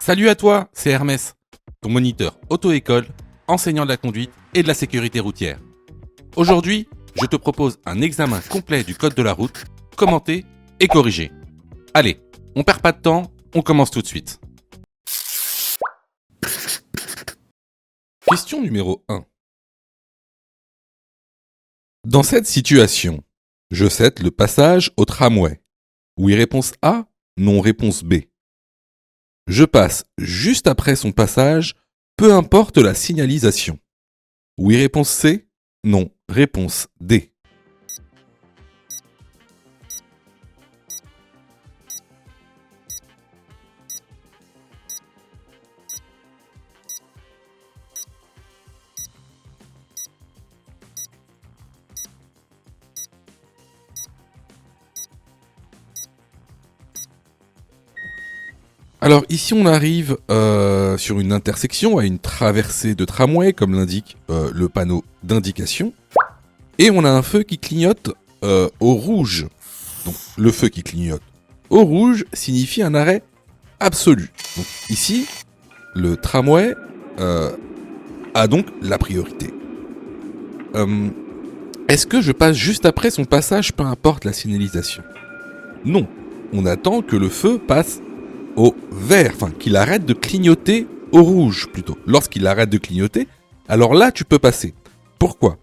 Salut à toi, c'est Hermès, ton moniteur auto-école, enseignant de la conduite et de la sécurité routière. Aujourd'hui, je te propose un examen complet du code de la route, commenté et corrigé. Allez, on perd pas de temps, on commence tout de suite. Question numéro 1. Dans cette situation, je cède le passage au tramway. Oui, réponse A, non, réponse B. Je passe juste après son passage, peu importe la signalisation. Oui, réponse C, non, réponse D. Alors ici on arrive sur une intersection, à une traversée de tramway, comme l'indique le panneau d'indication. Et on a un feu qui clignote au rouge. Donc le feu qui clignote au rouge signifie un arrêt absolu. Donc ici, le tramway a donc la priorité. Est-ce que je passe juste après son passage, peu importe la signalisation? Non, on attend que le feu passe au vert, enfin qu'il arrête de clignoter au rouge plutôt. Lorsqu'il arrête de clignoter, alors là tu peux passer. Pourquoi?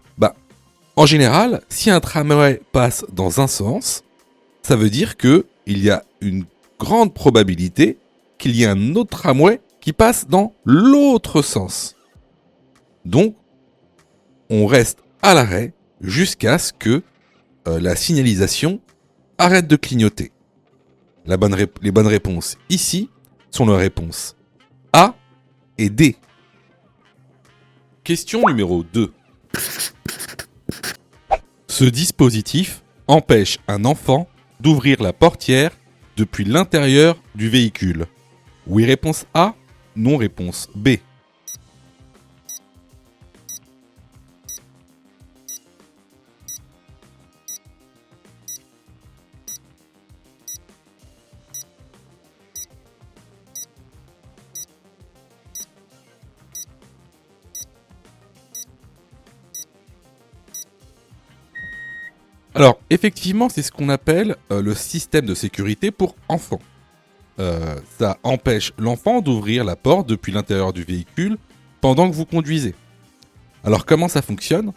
En général, si un tramway passe dans un sens, ça veut dire que il y a une grande probabilité qu'il y ait un autre tramway qui passe dans l'autre sens. Donc, on reste à l'arrêt jusqu'à ce que la signalisation arrête de clignoter. Les bonnes réponses ici sont les réponses A et D. Question numéro 2. Ce dispositif empêche un enfant d'ouvrir la portière depuis l'intérieur du véhicule. Oui, réponse A, non, réponse B. Alors, effectivement, c'est ce qu'on appelle le système de sécurité pour enfants. Ça empêche l'enfant d'ouvrir la porte depuis l'intérieur du véhicule pendant que vous conduisez. Alors, comment ça fonctionne?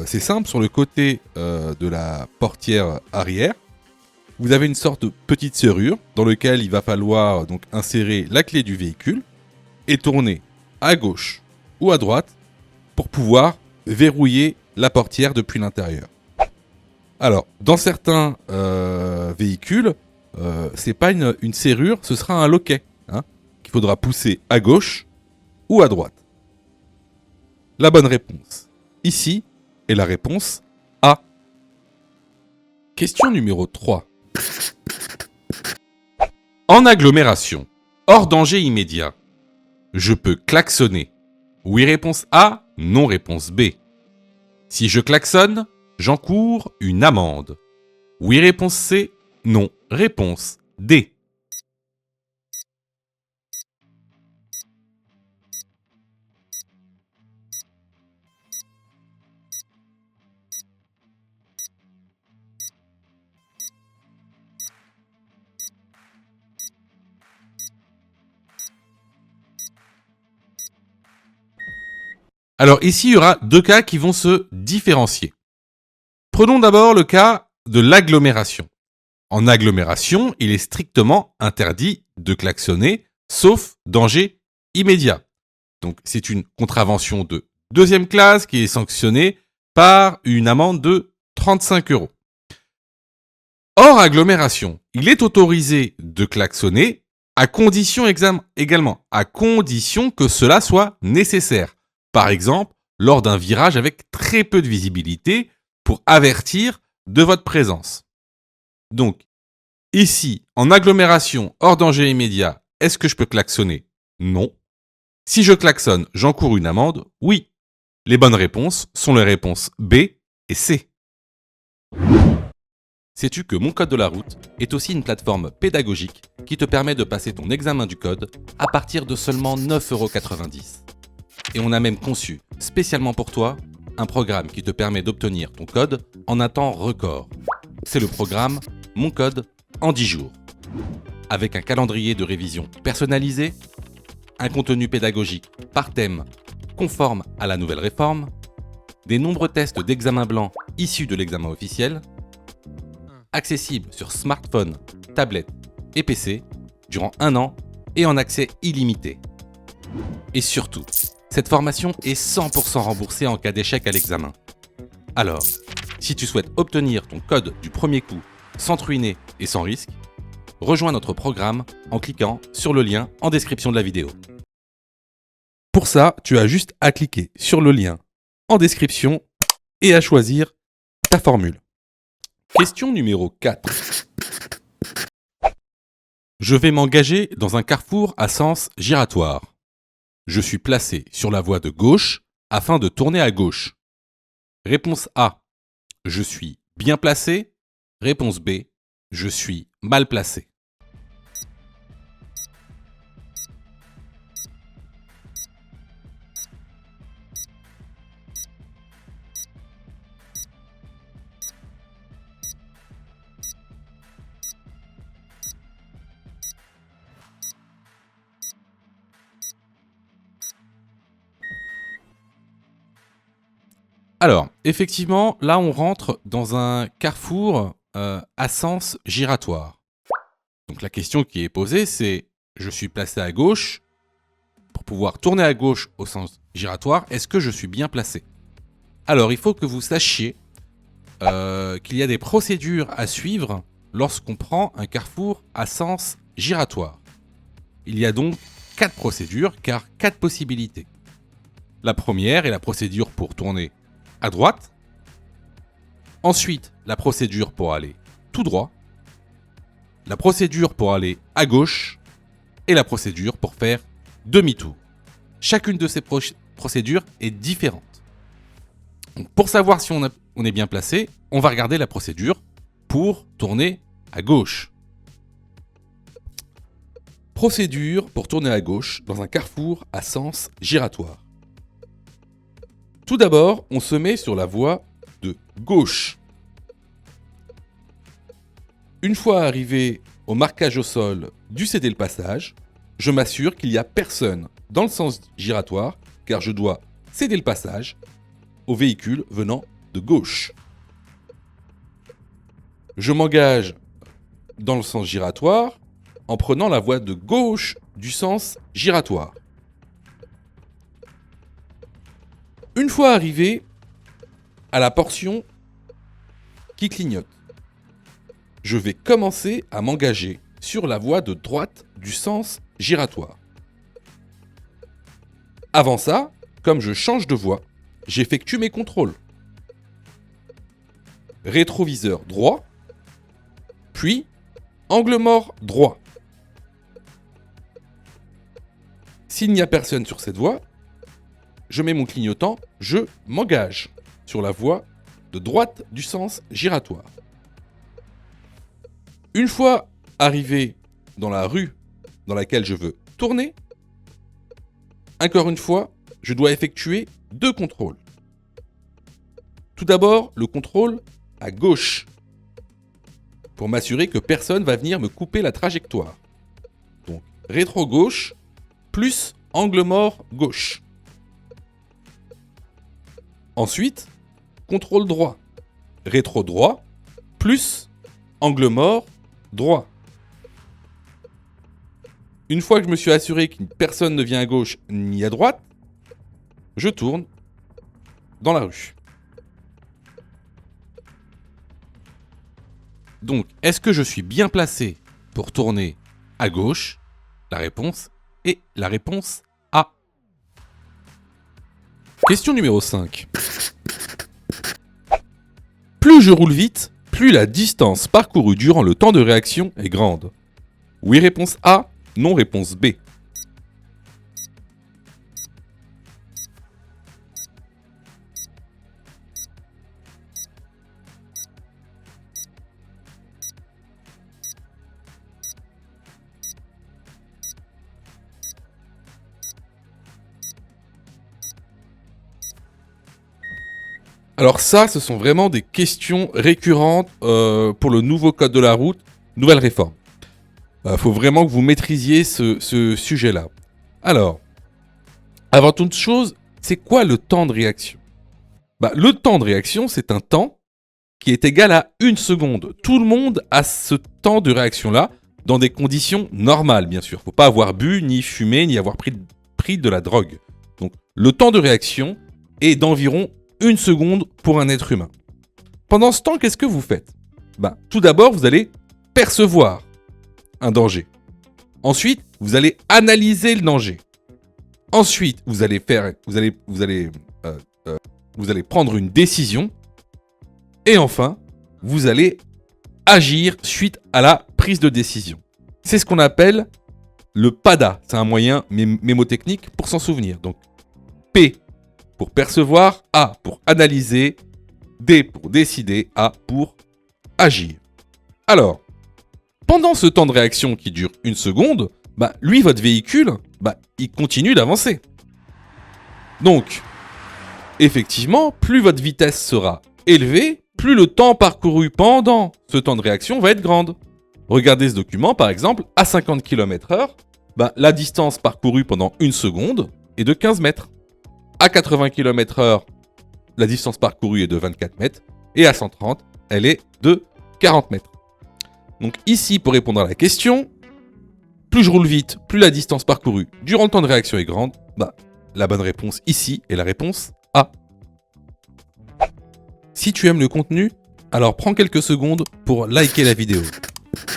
C'est simple, sur le côté de la portière arrière, vous avez une sorte de petite serrure dans laquelle il va falloir donc insérer la clé du véhicule et tourner à gauche ou à droite pour pouvoir verrouiller la portière depuis l'intérieur. Alors, dans certains véhicules, c'est pas une serrure, ce sera un loquet qu'il faudra pousser à gauche ou à droite. La bonne réponse ici est la réponse A. Question numéro 3. En agglomération, hors danger immédiat, je peux klaxonner. Oui, réponse A, non, réponse B. Si je klaxonne, j'encours une amende. Oui, réponse C, non, réponse D. Alors ici, il y aura deux cas qui vont se différencier. Prenons d'abord le cas de l'agglomération. En agglomération, il est strictement interdit de klaxonner, sauf danger immédiat. Donc c'est une contravention de deuxième classe qui est sanctionnée par une amende de 35 €. Hors agglomération, il est autorisé de klaxonner à condition également, à condition que cela soit nécessaire. Par exemple, lors d'un virage avec très peu de visibilité pour avertir de votre présence. Donc, ici, en agglomération, hors danger immédiat, est-ce que je peux klaxonner? Non. Si je klaxonne, j'encours une amende? Oui. Les bonnes réponses sont les réponses B et C. Sais-tu que Mon Code de la route est aussi une plateforme pédagogique qui te permet de passer ton examen du code à partir de seulement 9,90 €. Et on a même conçu, spécialement pour toi, un programme qui te permet d'obtenir ton code en un temps record. C'est le programme Mon Code en 10 jours. Avec un calendrier de révision personnalisé, un contenu pédagogique par thème conforme à la nouvelle réforme, des nombreux tests d'examen blanc issus de l'examen officiel, accessible sur smartphone, tablette et PC durant 1 an et en accès illimité. Et surtout, cette formation est 100% remboursée en cas d'échec à l'examen. Alors, si tu souhaites obtenir ton code du premier coup sans te ruiner et sans risque, rejoins notre programme en cliquant sur le lien en description de la vidéo. Pour ça, tu as juste à cliquer sur le lien en description et à choisir ta formule. Question numéro 4. Je vais m'engager dans un carrefour à sens giratoire. Je suis placé sur la voie de gauche afin de tourner à gauche. Réponse A. Je suis bien placé. Réponse B. Je suis mal placé. Alors, effectivement, là, on rentre dans un carrefour à sens giratoire. Donc la question qui est posée, c'est je suis placé à gauche. Pour pouvoir tourner à gauche au sens giratoire, est-ce que je suis bien placé? Alors, il faut que vous sachiez qu'il y a des procédures à suivre lorsqu'on prend un carrefour à sens giratoire. Il y a donc 4 procédures, car 4 possibilités. La première est la procédure pour tourner à droite. Ensuite, la procédure pour aller tout droit. La procédure pour aller à gauche. Et la procédure pour faire demi-tour. Chacune de ces procédures est différente. Donc, pour savoir si on est bien placé, on va regarder la procédure pour tourner à gauche. Procédure pour tourner à gauche dans un carrefour à sens giratoire. Tout d'abord, on se met sur la voie de gauche. Une fois arrivé au marquage au sol du céder le passage, je m'assure qu'il n'y a personne dans le sens giratoire, car je dois céder le passage au véhicule venant de gauche. Je m'engage dans le sens giratoire en prenant la voie de gauche du sens giratoire. Une fois arrivé à la portion qui clignote, je vais commencer à m'engager sur la voie de droite du sens giratoire. Avant ça, comme je change de voie, j'effectue mes contrôles. Rétroviseur droit, puis angle mort droit. S'il n'y a personne sur cette voie, je mets mon clignotant, je m'engage sur la voie de droite du sens giratoire. Une fois arrivé dans la rue dans laquelle je veux tourner, encore une fois, je dois effectuer 2 contrôles. Tout d'abord, le contrôle à gauche, pour m'assurer que personne va venir me couper la trajectoire. Donc, rétro gauche plus angle mort gauche. Ensuite, contrôle droit, rétro droit plus angle mort droit. Une fois que je me suis assuré qu'une personne ne vient à gauche ni à droite, je tourne dans la rue. Donc, est-ce que je suis bien placé pour tourner à gauche? La réponse est la réponse A. Question numéro 5. Plus je roule vite, plus la distance parcourue durant le temps de réaction est grande. Oui, réponse A. Non, réponse B. Alors ça, ce sont vraiment des questions récurrentes pour le nouveau code de la route, nouvelle réforme. Faut vraiment que vous maîtrisiez ce sujet-là. Alors, avant toute chose, c'est quoi le temps de réaction ? Le temps de réaction, c'est un temps qui est égal à 1 seconde. Tout le monde a ce temps de réaction-là, dans des conditions normales, bien sûr. Faut pas avoir bu, ni fumé, ni avoir pris de la drogue. Donc, le temps de réaction est d'environ 1 seconde pour un être humain. Pendant ce temps, qu'est-ce que vous faites ? Tout d'abord, vous allez percevoir un danger. Ensuite, vous allez analyser le danger. Ensuite, vous allez prendre une décision. Et enfin, vous allez agir suite à la prise de décision. C'est ce qu'on appelle le PADA. C'est un moyen mémotechnique pour s'en souvenir. Donc, P pour percevoir, A pour analyser, D pour décider, A pour agir. Alors, pendant ce temps de réaction qui dure 1 seconde, lui, votre véhicule, il continue d'avancer. Donc, effectivement, plus votre vitesse sera élevée, plus le temps parcouru pendant ce temps de réaction va être grande. Regardez ce document, par exemple, à 50 km/h, la distance parcourue pendant 1 seconde est de 15 mètres. À 80 km/h, la distance parcourue est de 24 mètres. Et à 130, elle est de 40 mètres. Donc ici, pour répondre à la question, plus je roule vite, plus la distance parcourue durant le temps de réaction est grande. La bonne réponse ici est la réponse A. Si tu aimes le contenu, alors prends quelques secondes pour liker la vidéo.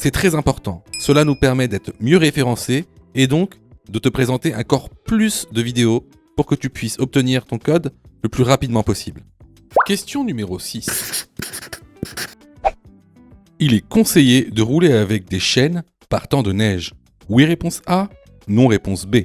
C'est très important. Cela nous permet d'être mieux référencés et donc de te présenter encore plus de vidéos pour que tu puisses obtenir ton code le plus rapidement possible. Question numéro 6. Il est conseillé de rouler avec des chaînes par temps de neige. Oui, réponse A. Non, réponse B.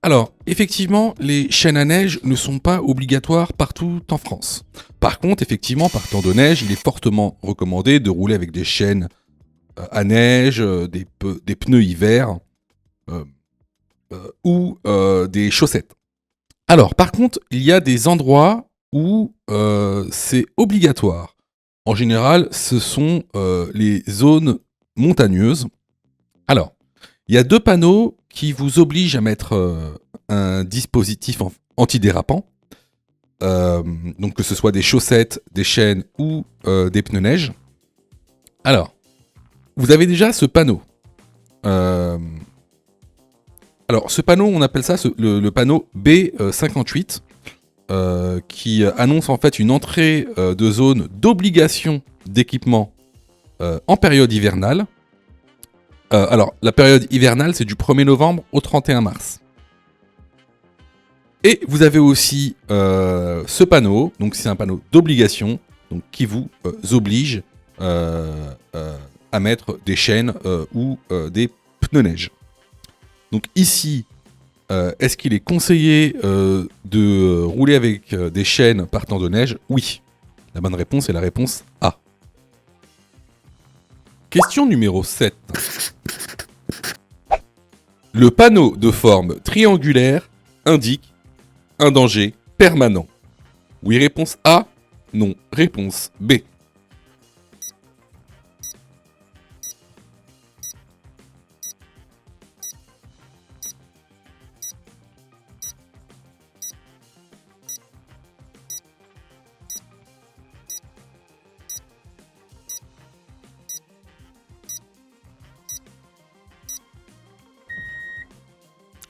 Alors, effectivement, les chaînes à neige ne sont pas obligatoires partout en France. Par contre, effectivement, par temps de neige, il est fortement recommandé de rouler avec des chaînes à neige, des pneus hiver ou des chaussettes. Alors, par contre, il y a des endroits où c'est obligatoire. En général, ce sont les zones montagneuses. Alors, il y a 2 panneaux qui vous obligent à mettre un dispositif antidérapant. Donc que ce soit des chaussettes, des chaînes ou des pneus neige. Alors, vous avez déjà ce panneau. Alors, ce panneau, on appelle ça le panneau B58, qui annonce en fait une entrée de zone d'obligation d'équipement en période hivernale. Alors, la période hivernale, c'est du 1er novembre au 31 mars. Et vous avez aussi ce panneau, donc c'est un panneau d'obligation, donc qui vous oblige à mettre des chaînes ou des pneus neige. Donc ici, est-ce qu'il est conseillé de rouler avec des chaînes par temps de neige ? Oui. La bonne réponse est la réponse A. Question numéro 7. Le panneau de forme triangulaire indique un danger permanent. Oui, réponse A. Non, réponse B.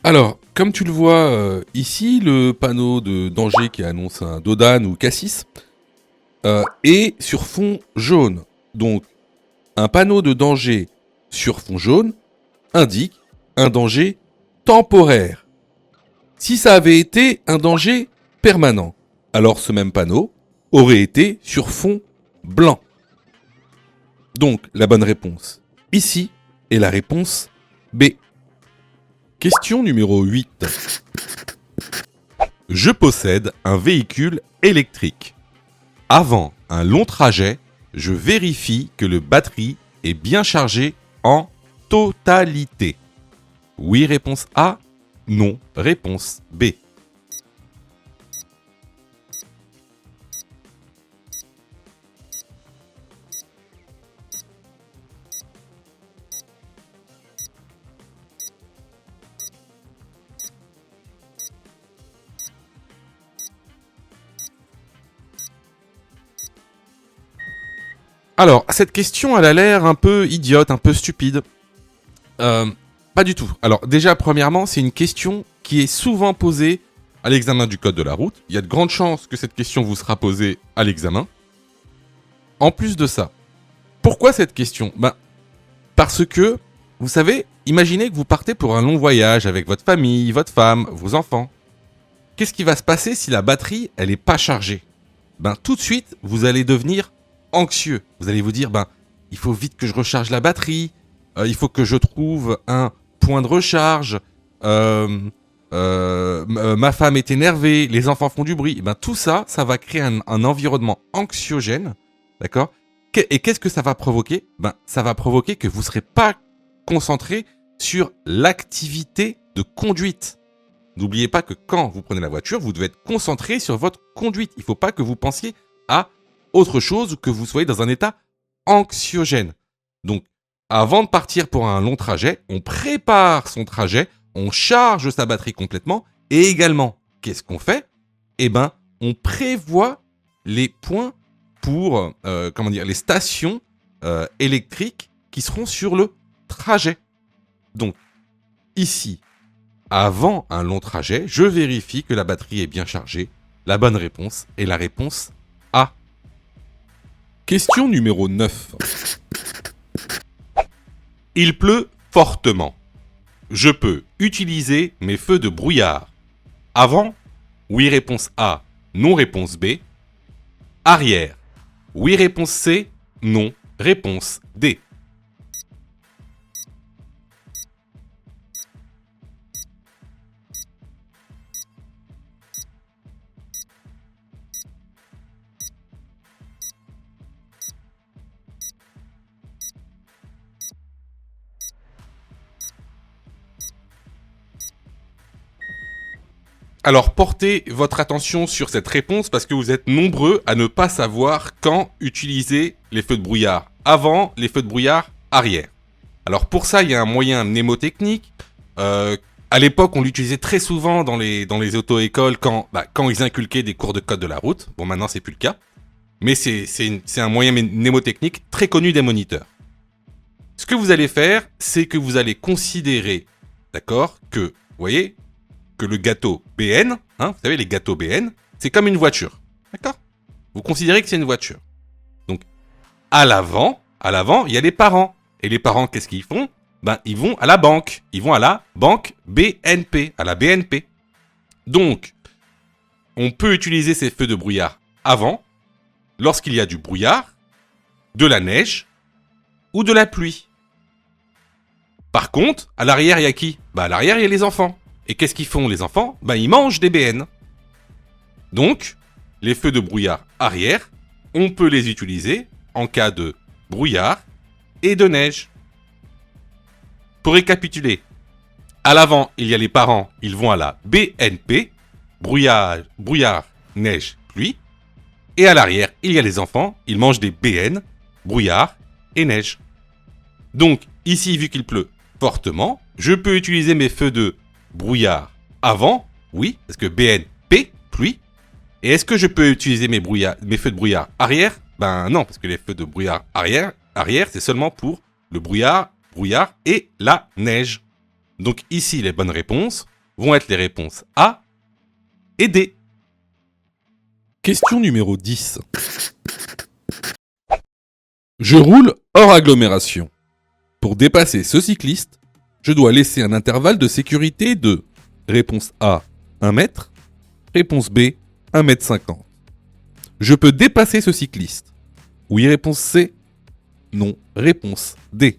Alors, comme tu le vois ici, le panneau de danger qui annonce un Dodan ou Cassis est sur fond jaune. Donc, un panneau de danger sur fond jaune indique un danger temporaire. Si ça avait été un danger permanent, alors ce même panneau aurait été sur fond blanc. Donc, la bonne réponse ici est la réponse B. Question numéro 8. Je possède un véhicule électrique. Avant un long trajet, je vérifie que le batterie est bien chargé en totalité. Oui, réponse A. Non, réponse B. Alors, cette question, elle a l'air un peu idiote, un peu stupide. Pas du tout. Alors, déjà, premièrement, c'est une question qui est souvent posée à l'examen du code de la route. Il y a de grandes chances que cette question vous sera posée à l'examen. En plus de ça, pourquoi cette question ? Parce que, vous savez, imaginez que vous partez pour un long voyage avec votre famille, votre femme, vos enfants. Qu'est-ce qui va se passer si la batterie, elle n'est pas chargée ? Tout de suite, vous allez devenir anxieux. Vous allez vous dire, il faut vite que je recharge la batterie, il faut que je trouve un point de recharge, ma femme est énervée, les enfants font du bruit. Tout ça, ça va créer un environnement anxiogène, d'accord ? Et qu'est-ce que ça va provoquer ? Ça va provoquer que vous ne serez pas concentré sur l'activité de conduite. N'oubliez pas que quand vous prenez la voiture, vous devez être concentré sur votre conduite. Il ne faut pas que vous pensiez à autre chose ou que vous soyez dans un état anxiogène. Donc, avant de partir pour un long trajet, on prépare son trajet, on charge sa batterie complètement et également, qu'est-ce qu'on fait ? On prévoit les points pour, les stations électriques qui seront sur le trajet. Donc, ici, avant un long trajet, je vérifie que la batterie est bien chargée. La bonne réponse est la réponse A. Question numéro 9. Il pleut fortement. Je peux utiliser mes feux de brouillard. Avant, oui réponse A, non réponse B. Arrière, oui réponse C, non réponse D. Alors portez votre attention sur cette réponse parce que vous êtes nombreux à ne pas savoir quand utiliser les feux de brouillard. Avant, les feux de brouillard arrière. Alors pour ça, il y a un moyen mnémotechnique. À l'époque, on l'utilisait très souvent dans les auto-écoles quand ils inculquaient des cours de code de la route. Bon, maintenant, c'est plus le cas. Mais c'est un moyen mnémotechnique très connu des moniteurs. Ce que vous allez faire, c'est que vous allez considérer, d'accord, que, vous voyez, que le gâteau BN, vous savez, les gâteaux BN, c'est comme une voiture. D'accord ? Vous considérez que c'est une voiture. Donc, à l'avant, il y a les parents. Et les parents, qu'est-ce qu'ils font ? Ils vont à la banque. Ils vont à la banque BNP, à la BNP. Donc, on peut utiliser ces feux de brouillard avant, lorsqu'il y a du brouillard, de la neige ou de la pluie. Par contre, à l'arrière, il y a qui ? À l'arrière, il y a les enfants. Et qu'est-ce qu'ils font, les enfants ? Ils mangent des BN. Donc, les feux de brouillard arrière, on peut les utiliser en cas de brouillard et de neige. Pour récapituler, à l'avant, il y a les parents, ils vont à la BNP, brouillard, neige, pluie. Et à l'arrière, il y a les enfants, ils mangent des BN, brouillard et neige. Donc, ici, vu qu'il pleut fortement, je peux utiliser mes feux de brouillard avant, oui, parce que BNP, pluie. Et est-ce que je peux utiliser mes feux de brouillard arrière ? Non, parce que les feux de brouillard arrière, c'est seulement pour le brouillard et la neige. Donc ici, les bonnes réponses vont être les réponses A et D. Question numéro 10. Je roule hors agglomération. Pour dépasser ce cycliste, je dois laisser un intervalle de sécurité de réponse A, 1 mètre, réponse B, 1,50 m. Je peux dépasser ce cycliste. Oui, réponse C. Non, réponse D.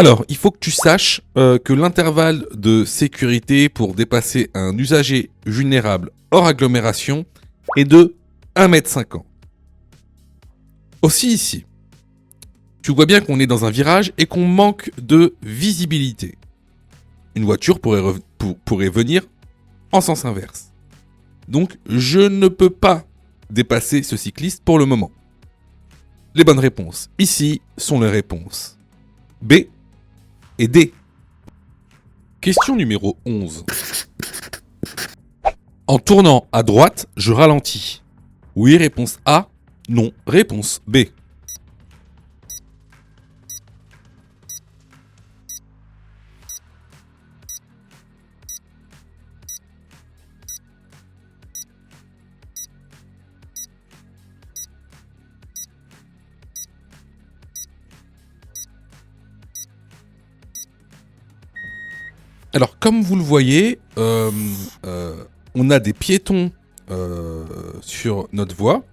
Alors, il faut que tu saches que l'intervalle de sécurité pour dépasser un usager vulnérable hors agglomération est de 1,50 m. Aussi ici, tu vois bien qu'on est dans un virage et qu'on manque de visibilité. Une voiture pourrait venir en sens inverse. Donc, je ne peux pas dépasser ce cycliste pour le moment. Les bonnes réponses ici sont les réponses B et D. Question numéro 11. En tournant à droite, je ralentis. Oui, réponse A. Non, réponse B. Alors, comme vous le voyez, on a des piétons sur notre voie.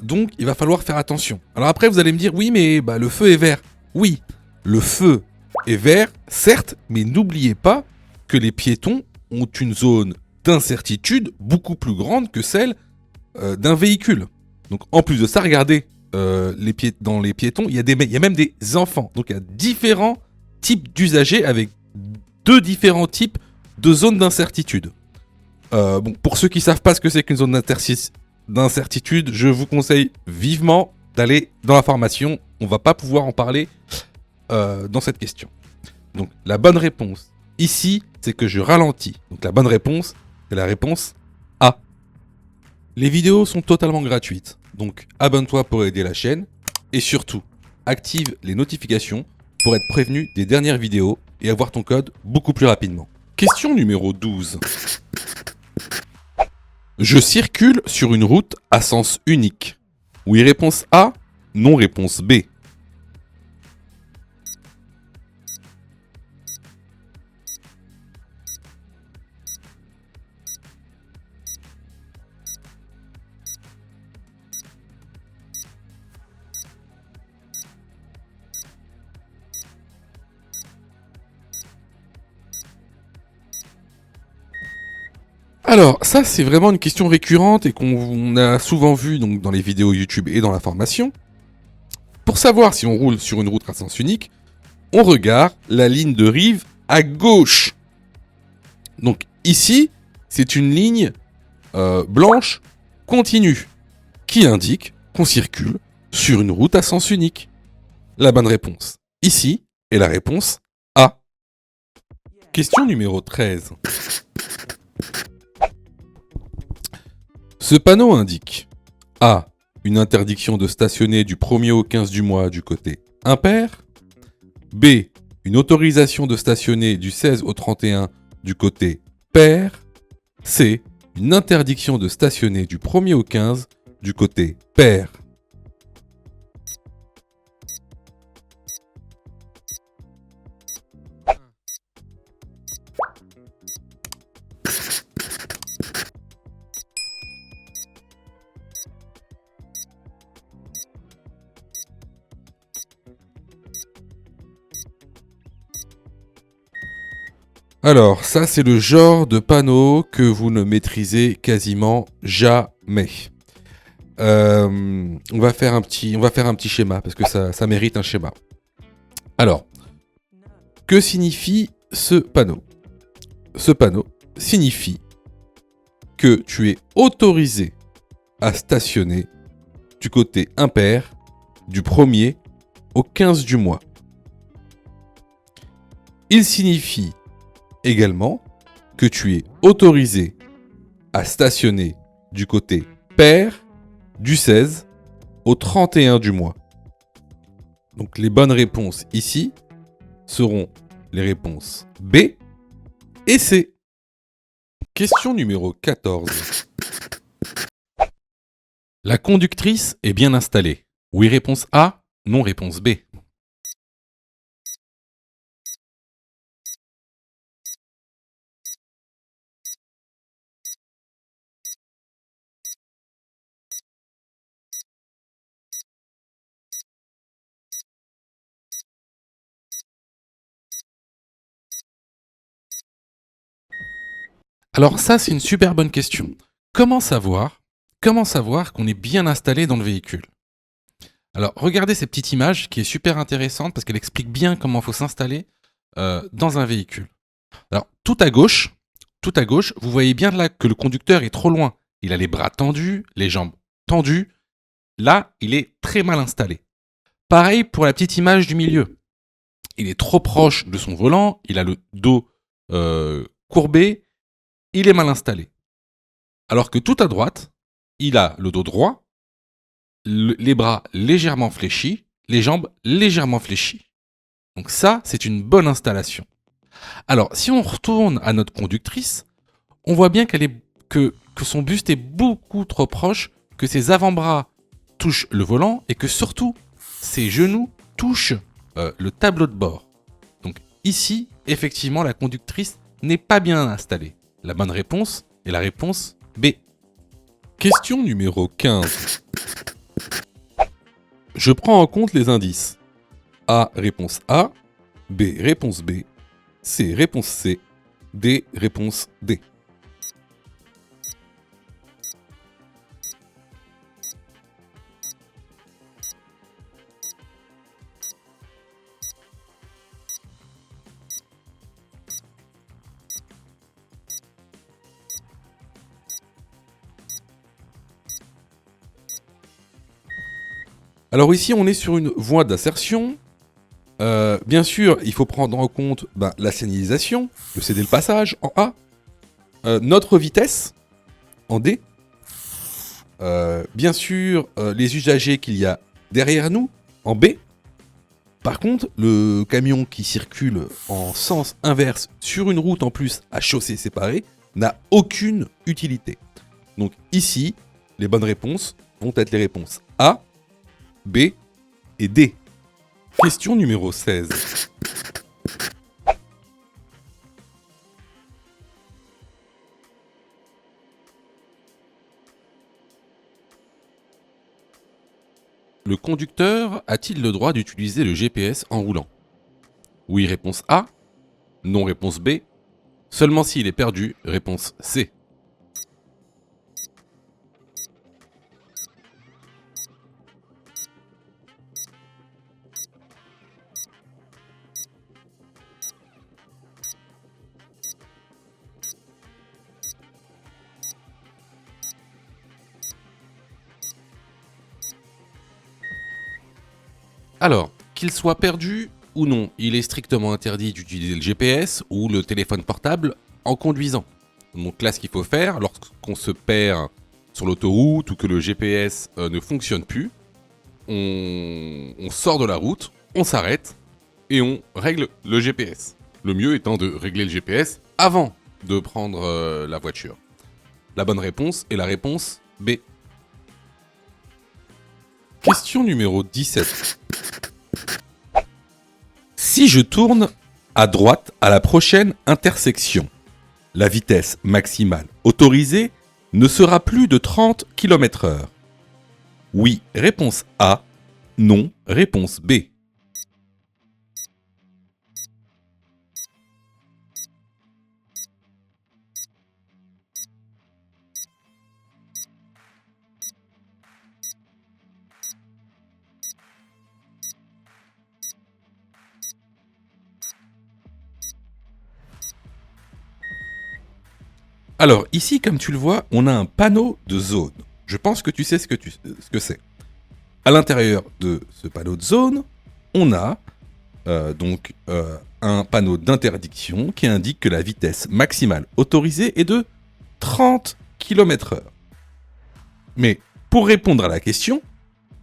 Donc, il va falloir faire attention. Alors après, vous allez me dire, oui, mais le feu est vert. Oui, le feu est vert, certes, mais n'oubliez pas que les piétons ont une zone d'incertitude beaucoup plus grande que celle d'un véhicule. Donc, en plus de ça, regardez, dans les piétons, il y a même des enfants. Donc, il y a différents types d'usagers avec deux différents types de zones d'incertitude. Bon, pour ceux qui savent pas ce que c'est qu'une zone d'incertitude, je vous conseille vivement d'aller dans la formation. On va pas pouvoir en parler dans cette question. Donc la bonne réponse ici, c'est que je ralentis. Donc la bonne réponse, c'est la réponse A. Les vidéos sont totalement gratuites. Donc abonne-toi pour aider la chaîne. Et surtout, active les notifications pour être prévenu des dernières vidéos et avoir ton code beaucoup plus rapidement. Question numéro 12. Je circule sur une route à sens unique. Oui, réponse A. Non, réponse B. Alors, ça, c'est vraiment une question récurrente et qu'on a souvent vu donc, dans les vidéos YouTube et dans la formation. Pour savoir si on roule sur une route à sens unique, on regarde la ligne de rive à gauche. Donc ici, c'est une ligne blanche continue qui indique qu'on circule sur une route à sens unique. La bonne réponse ici est la réponse A. Question numéro 13. Ce panneau indique A. Une interdiction de stationner du 1er au 15 du mois du côté impair. B. Une autorisation de stationner du 16 au 31 du côté pair. C. Une interdiction de stationner du 1er au 15 du côté pair. Alors, ça, c'est le genre de panneau que vous ne maîtrisez quasiment jamais. On va faire un petit schéma, parce que ça mérite un schéma. Alors, que signifie ce panneau? Ce panneau signifie que tu es autorisé à stationner du côté impair du 1er au 15 du mois. Il signifie également que tu es autorisé à stationner du côté pair du 16 au 31 du mois. Donc les bonnes réponses ici seront les réponses B et C. Question numéro 14. La conductrice est bien installée. Oui, réponse A. Non, réponse B. Alors ça, c'est une super bonne question. Comment savoir qu'on est bien installé dans le véhicule? Alors, regardez cette petite image qui est super intéressante parce qu'elle explique bien comment il faut s'installer dans un véhicule. Alors, tout à gauche, vous voyez bien là que le conducteur est trop loin. Il a les bras tendus, les jambes tendues. Là, il est très mal installé. Pareil pour la petite image du milieu. Il est trop proche de son volant, il a le dos courbé, il est mal installé. Alors que tout à droite, il a le dos droit, les bras légèrement fléchis, les jambes légèrement fléchies. Donc ça, c'est une bonne installation. Alors, si on retourne à notre conductrice, on voit bien que son buste est beaucoup trop proche, que ses avant-bras touchent le volant et que surtout, ses genoux touchent le tableau de bord. Donc ici, effectivement, la conductrice n'est pas bien installée. La bonne réponse est la réponse B. Question numéro 15. Je prends en compte les indices. A, réponse A. B, réponse B. C, réponse C. D, réponse D. Alors ici, on est sur une voie d'assertion. Bien sûr, il faut prendre en compte la signalisation, le céder le passage en A, notre vitesse en D, bien sûr les usagers qu'il y a derrière nous en B. Par contre, le camion qui circule en sens inverse sur une route en plus à chaussée séparée n'a aucune utilité. Donc ici, les bonnes réponses vont être les réponses A, B et D. Question numéro 16. Le conducteur a-t-il le droit d'utiliser le GPS en roulant? Oui, réponse A. Non, réponse B. Seulement s'il est perdu, réponse C. Alors, qu'il soit perdu ou non, il est strictement interdit d'utiliser le GPS ou le téléphone portable en conduisant. Donc là, ce qu'il faut faire, lorsqu'on se perd sur l'autoroute ou que le GPS ne fonctionne plus, on sort de la route, on s'arrête et on règle le GPS. Le mieux étant de régler le GPS avant de prendre la voiture. La bonne réponse est la réponse B. Question numéro 17. Si je tourne à droite à la prochaine intersection, la vitesse maximale autorisée ne sera plus de 30 km/h. Oui, réponse A. Non, réponse B. Alors ici, comme tu le vois, on a un panneau de zone. Je pense que tu sais ce que c'est. À l'intérieur de ce panneau de zone, on a un panneau d'interdiction qui indique que la vitesse maximale autorisée est de 30 km/h. Mais pour répondre à la question,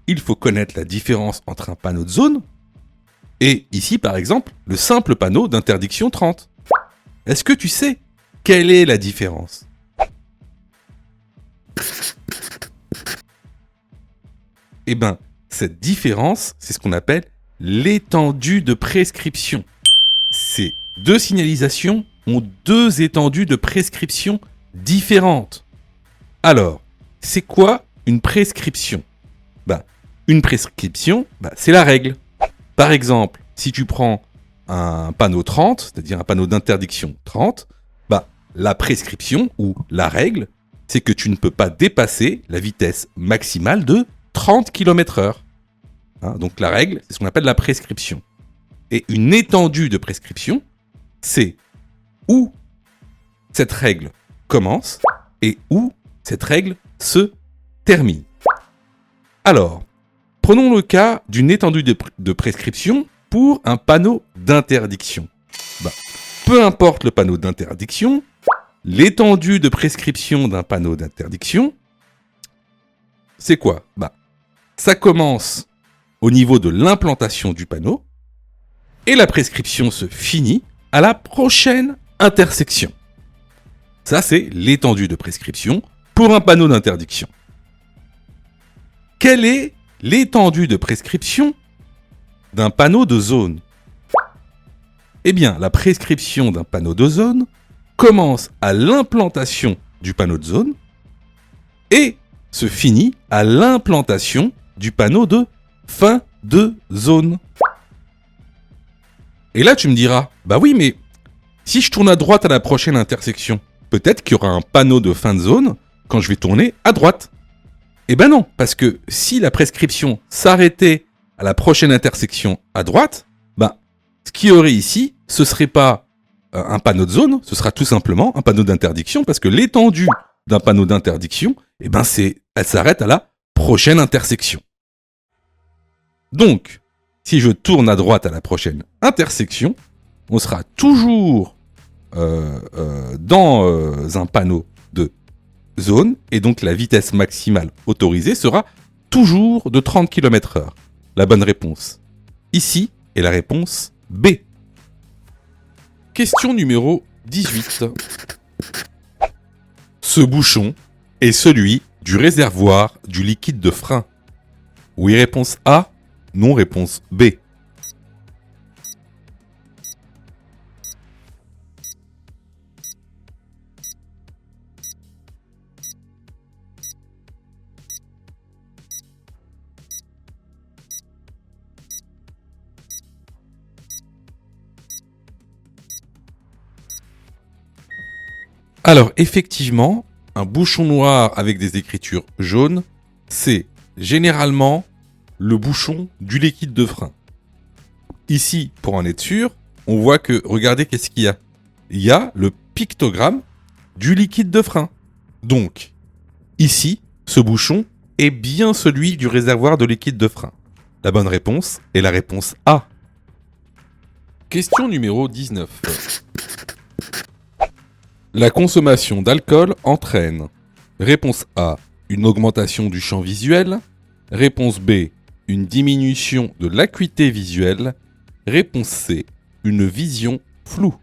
il faut connaître la différence entre un panneau de zone et ici par exemple le simple panneau d'interdiction 30. Est-ce que tu sais quelle est la différence? Eh bien, cette différence, c'est ce qu'on appelle l'étendue de prescription. Ces deux signalisations ont deux étendues de prescription différentes. Alors, c'est quoi une prescription? Une prescription, c'est la règle. Par exemple, si tu prends un panneau 30, c'est-à-dire un panneau d'interdiction 30, la prescription ou la règle, c'est que tu ne peux pas dépasser la vitesse maximale de 30 km/h. Donc la règle, c'est ce qu'on appelle la prescription. Et une étendue de prescription, c'est où cette règle commence et où cette règle se termine. Alors, prenons le cas d'une étendue de prescription pour un panneau d'interdiction. Peu importe le panneau d'interdiction, l'étendue de prescription d'un panneau d'interdiction, c'est quoi ? Ça commence au niveau de l'implantation du panneau et la prescription se finit à la prochaine intersection. Ça, c'est l'étendue de prescription pour un panneau d'interdiction. Quelle est l'étendue de prescription d'un panneau de zone ? Eh bien, la prescription d'un panneau de zone commence à l'implantation du panneau de zone et se finit à l'implantation du panneau de fin de zone. Et là, tu me diras, oui, mais si je tourne à droite à la prochaine intersection, peut-être qu'il y aura un panneau de fin de zone quand je vais tourner à droite. Eh ben non, parce que si la prescription s'arrêtait à la prochaine intersection à droite, ce qu'il y aurait ici, ce serait pas un panneau de zone, ce sera tout simplement un panneau d'interdiction, parce que l'étendue d'un panneau d'interdiction, elle s'arrête à la prochaine intersection. Donc, si je tourne à droite à la prochaine intersection, on sera toujours dans un panneau de zone, et donc la vitesse maximale autorisée sera toujours de 30 km/h. La bonne réponse ici est la réponse B. Question numéro 18. Ce bouchon est celui du réservoir du liquide de frein. Oui, réponse A. Non, réponse B. Alors, effectivement, un bouchon noir avec des écritures jaunes, c'est généralement le bouchon du liquide de frein. Ici, pour en être sûr, on voit que, regardez qu'est-ce qu'il y a. Il y a le pictogramme du liquide de frein. Donc, ici, ce bouchon est bien celui du réservoir de liquide de frein. La bonne réponse est la réponse A. Question numéro 19. La consommation d'alcool entraîne. Réponse A, une augmentation du champ visuel. Réponse B, une diminution de l'acuité visuelle. Réponse C, une vision floue.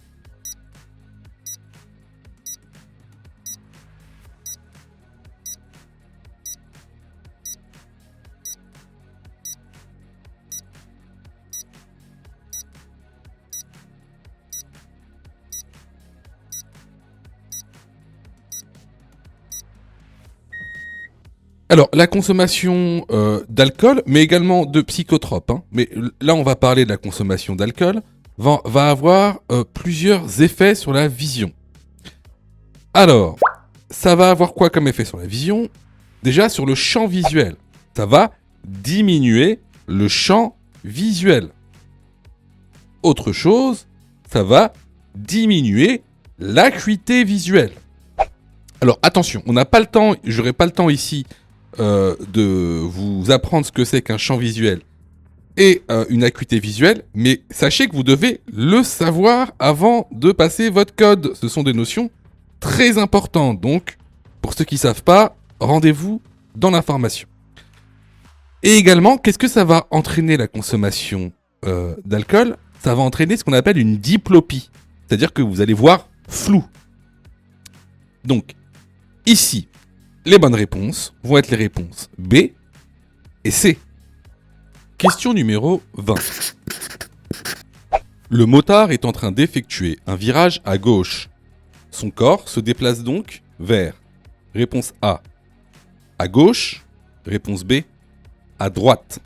Alors, la consommation d'alcool, mais également de psychotropes, mais là on va parler de la consommation d'alcool, va avoir plusieurs effets sur la vision. Alors, ça va avoir quoi comme effet sur la vision ? Déjà sur le champ visuel. Ça va diminuer le champ visuel. Autre chose, ça va diminuer l'acuité visuelle. Alors attention, on n'a pas le temps, j'aurai pas le temps ici de vous apprendre ce que c'est qu'un champ visuel et une acuité visuelle, mais sachez que vous devez le savoir avant de passer votre code. Ce sont des notions très importantes, donc pour ceux qui ne savent pas, rendez-vous dans l'information. Et également, qu'est-ce que ça va entraîner la consommation d'alcool ? Ça va entraîner ce qu'on appelle une diplopie, c'est-à-dire que vous allez voir flou. Donc, ici, les bonnes réponses vont être les réponses B et C. Question numéro 20. Le motard est en train d'effectuer un virage à gauche. Son corps se déplace donc vers réponse A, à gauche, réponse B, à droite.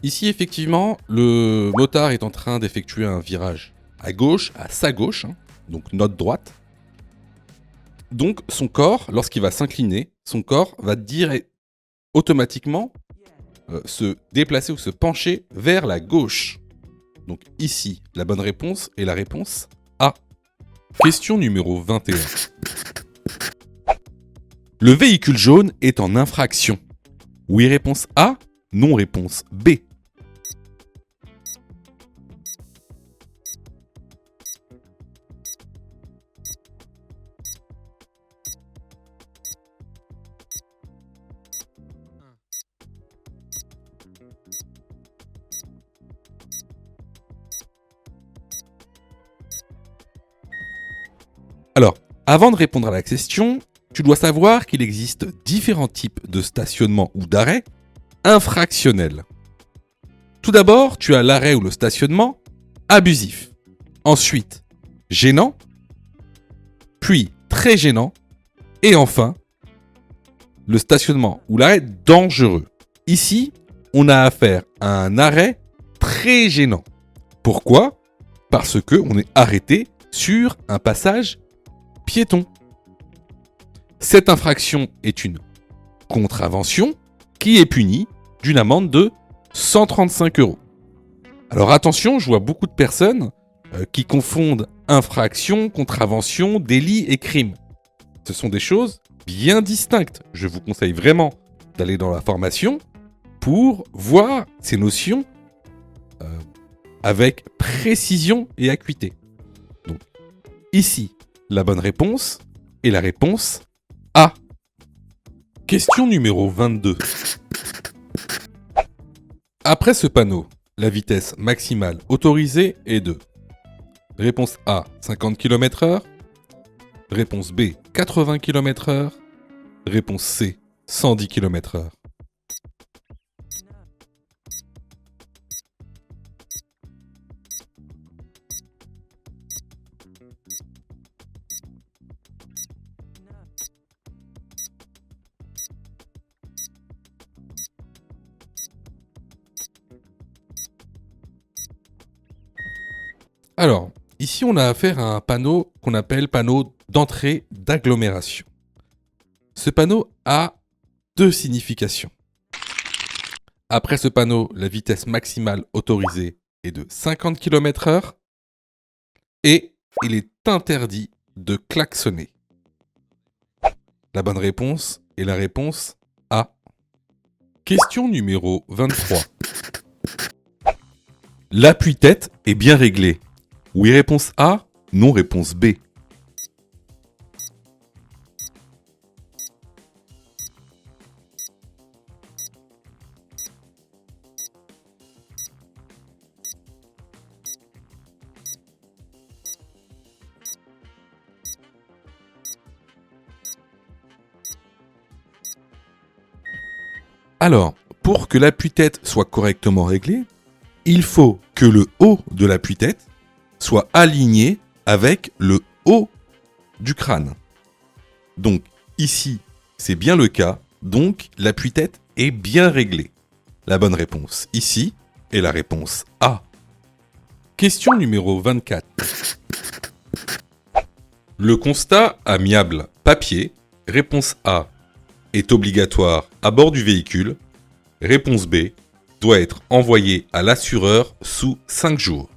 Ici, effectivement, le motard est en train d'effectuer un virage à gauche, à sa gauche, hein, donc notre droite. Donc, son corps, lorsqu'il va s'incliner, son corps va automatiquement se déplacer ou se pencher vers la gauche. Donc ici, la bonne réponse est la réponse A. Question numéro 21. Le véhicule jaune est en infraction. Oui, réponse A. Non, réponse B. Alors, avant de répondre à la question, tu dois savoir qu'il existe différents types de stationnement ou d'arrêt infractionnels. Tout d'abord, tu as l'arrêt ou le stationnement abusif. Ensuite, gênant. Puis, très gênant. Et enfin, le stationnement ou l'arrêt dangereux. Ici, on a affaire à un arrêt très gênant. Pourquoi ? Parce qu'on est arrêté sur un passage piéton. Cette infraction est une contravention qui est punie d'une amende de 135 €. Alors attention, je vois beaucoup de personnes qui confondent infraction, contravention, délit et crime. Ce sont des choses bien distinctes. Je vous conseille vraiment d'aller dans la formation pour voir ces notions avec précision et acuité. Donc ici, la bonne réponse est la réponse A. Question numéro 22. Après ce panneau, la vitesse maximale autorisée est de réponse A, 50 km/h, réponse B, 80 km/h, réponse C, 110 km/h. Alors, ici on a affaire à un panneau qu'on appelle panneau d'entrée d'agglomération. Ce panneau a deux significations. Après ce panneau, la vitesse maximale autorisée est de 50 km/h et il est interdit de klaxonner. La bonne réponse est la réponse A. Question numéro 23. L'appui-tête est bien réglé. Oui, réponse A. Non, réponse B. Alors, pour que l'appui-tête soit correctement réglé, il faut que le haut de l'appui-tête soit aligné avec le haut du crâne. Donc ici, c'est bien le cas, donc l'appui-tête est bien réglé. La bonne réponse ici est la réponse A. Question numéro 24. Le constat amiable papier, réponse A, est obligatoire à bord du véhicule. Réponse B, doit être envoyé à l'assureur sous 5 jours.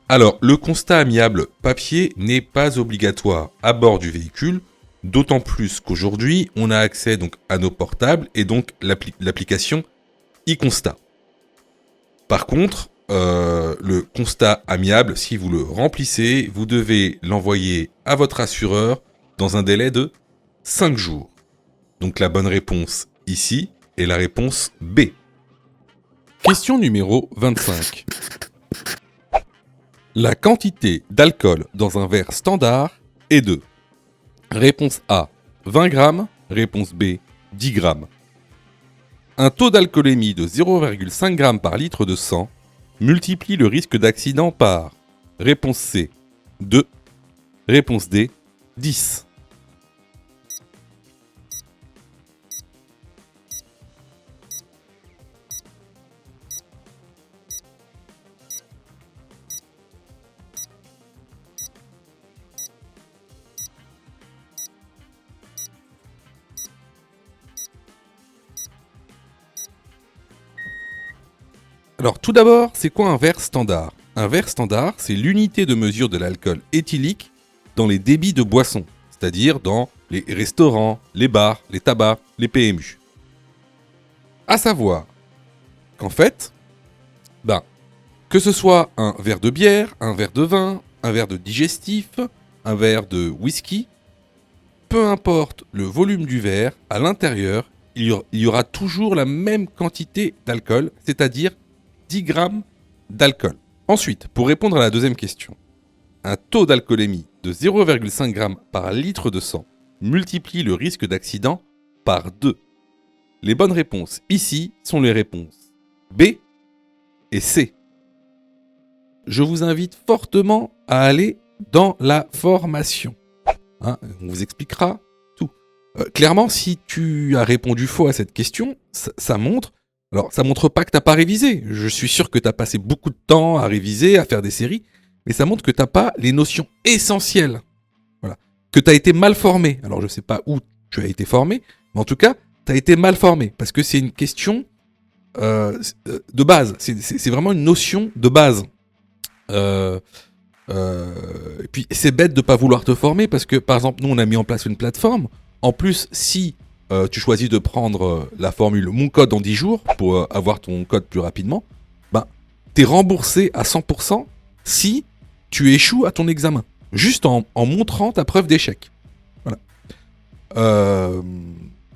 Alors, le constat amiable papier n'est pas obligatoire à bord du véhicule, d'autant plus qu'aujourd'hui, on a accès donc à nos portables et donc l'application e-constat. Par contre, le constat amiable, si vous le remplissez, vous devez l'envoyer à votre assureur dans un délai de 5 jours. Donc la bonne réponse ici est la réponse B. Question numéro 25. La quantité d'alcool dans un verre standard est de réponse A, 20 grammes. Réponse B, 10 grammes. Un taux d'alcoolémie de 0,5 g par litre de sang multiplie le risque d'accident par réponse C, 2, réponse D, 10. Alors tout d'abord, c'est quoi un verre standard? Un verre standard, c'est l'unité de mesure de l'alcool éthylique dans les débits de boissons, c'est-à-dire dans les restaurants, les bars, les tabacs, les PMU. À savoir qu'en fait, que ce soit un verre de bière, un verre de vin, un verre de digestif, un verre de whisky, peu importe le volume du verre, à l'intérieur, il y aura toujours la même quantité d'alcool, c'est-à-dire 10 grammes d'alcool. Ensuite, pour répondre à la deuxième question, un taux d'alcoolémie de 0,5 g par litre de sang multiplie le risque d'accident par 2. Les bonnes réponses ici sont les réponses B et C. Je vous invite fortement à aller dans la formation. On vous expliquera tout. Clairement, si tu as répondu faux à cette question, ça montre... Alors, ça montre pas que t'as pas révisé. Je suis sûr que t'as passé beaucoup de temps à réviser, à faire des séries, mais ça montre que t'as pas les notions essentielles. Voilà. Que t'as été mal formé. Alors, je sais pas où tu as été formé, mais en tout cas, t'as été mal formé. Parce que c'est une question de base. C'est vraiment une notion de base. Et puis, c'est bête de pas vouloir te former parce que, par exemple, nous, on a mis en place une plateforme. En plus, si tu choisis de prendre la formule Mon code en 10 jours pour avoir ton code plus rapidement, t'es remboursé à 100% si tu échoues à ton examen. Juste en montrant ta preuve d'échec. Voilà.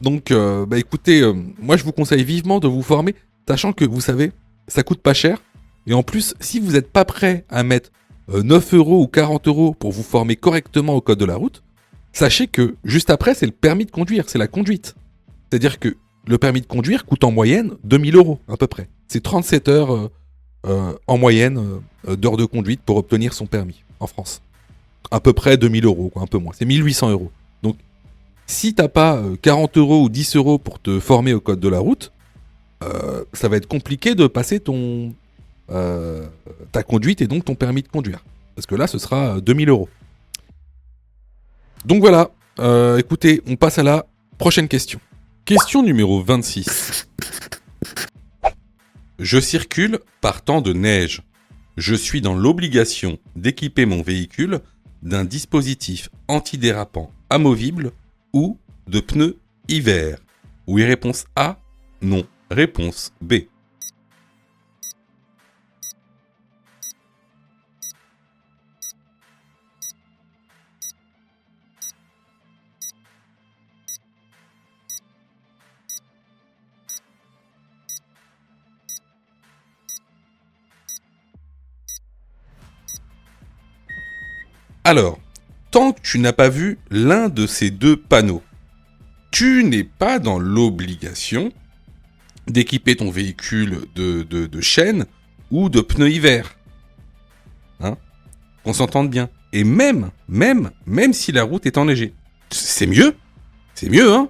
Donc, écoutez, moi je vous conseille vivement de vous former, sachant que vous savez, ça coûte pas cher. Et en plus, si vous n'êtes pas prêt à mettre 9 € ou 40 € pour vous former correctement au code de la route, sachez que juste après, c'est le permis de conduire, c'est la conduite. C'est-à-dire que le permis de conduire coûte en moyenne 2000 € à peu près. C'est 37 heures en moyenne d'heures de conduite pour obtenir son permis en France. À peu près 2000 €, quoi, un peu moins. C'est 1800 €. Donc, si t'as pas 40 € ou 10 € pour te former au code de la route, ça va être compliqué de passer ta conduite et donc ton permis de conduire. Parce que là, ce sera 2000 €. Donc voilà, écoutez, on passe à la prochaine question. Question numéro 26. Je circule par temps de neige. Je suis dans l'obligation d'équiper mon véhicule d'un dispositif antidérapant amovible ou de pneus hiver. Oui, réponse A, non. Réponse B. Alors, tant que tu n'as pas vu l'un de ces deux panneaux, tu n'es pas dans l'obligation d'équiper ton véhicule de chaîne ou de pneus hiver. Qu'on s'entende bien. Et même si la route est enneigée. C'est mieux,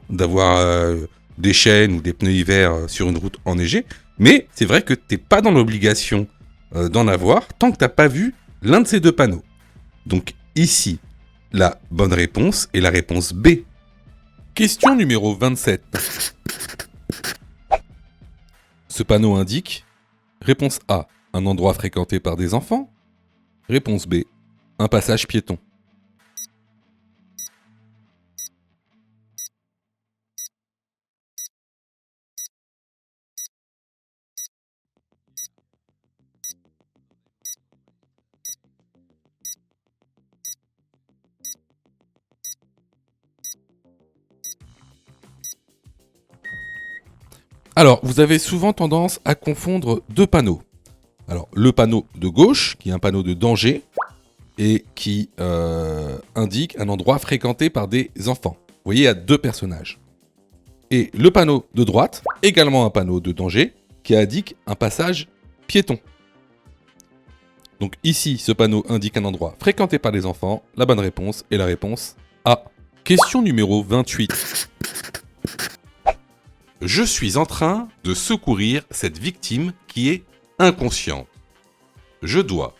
d'avoir des chaînes ou des pneus hiver sur une route enneigée. Mais c'est vrai que t'es pas dans l'obligation d'en avoir tant que t'as pas vu l'un de ces deux panneaux. Donc ici, la bonne réponse est la réponse B. Question numéro 27. Ce panneau indique réponse A, un endroit fréquenté par des enfants. Réponse B, un passage piéton. Alors, vous avez souvent tendance à confondre deux panneaux. Alors, le panneau de gauche, qui est un panneau de danger, et qui indique un endroit fréquenté par des enfants. voyez, il y a deux personnages. Et le panneau de droite, également un panneau de danger, qui indique un passage piéton. Donc ici, ce panneau indique un endroit fréquenté par les enfants. La bonne réponse est la réponse A. Question numéro 28. Je suis en train de secourir cette victime qui est inconsciente. Je dois,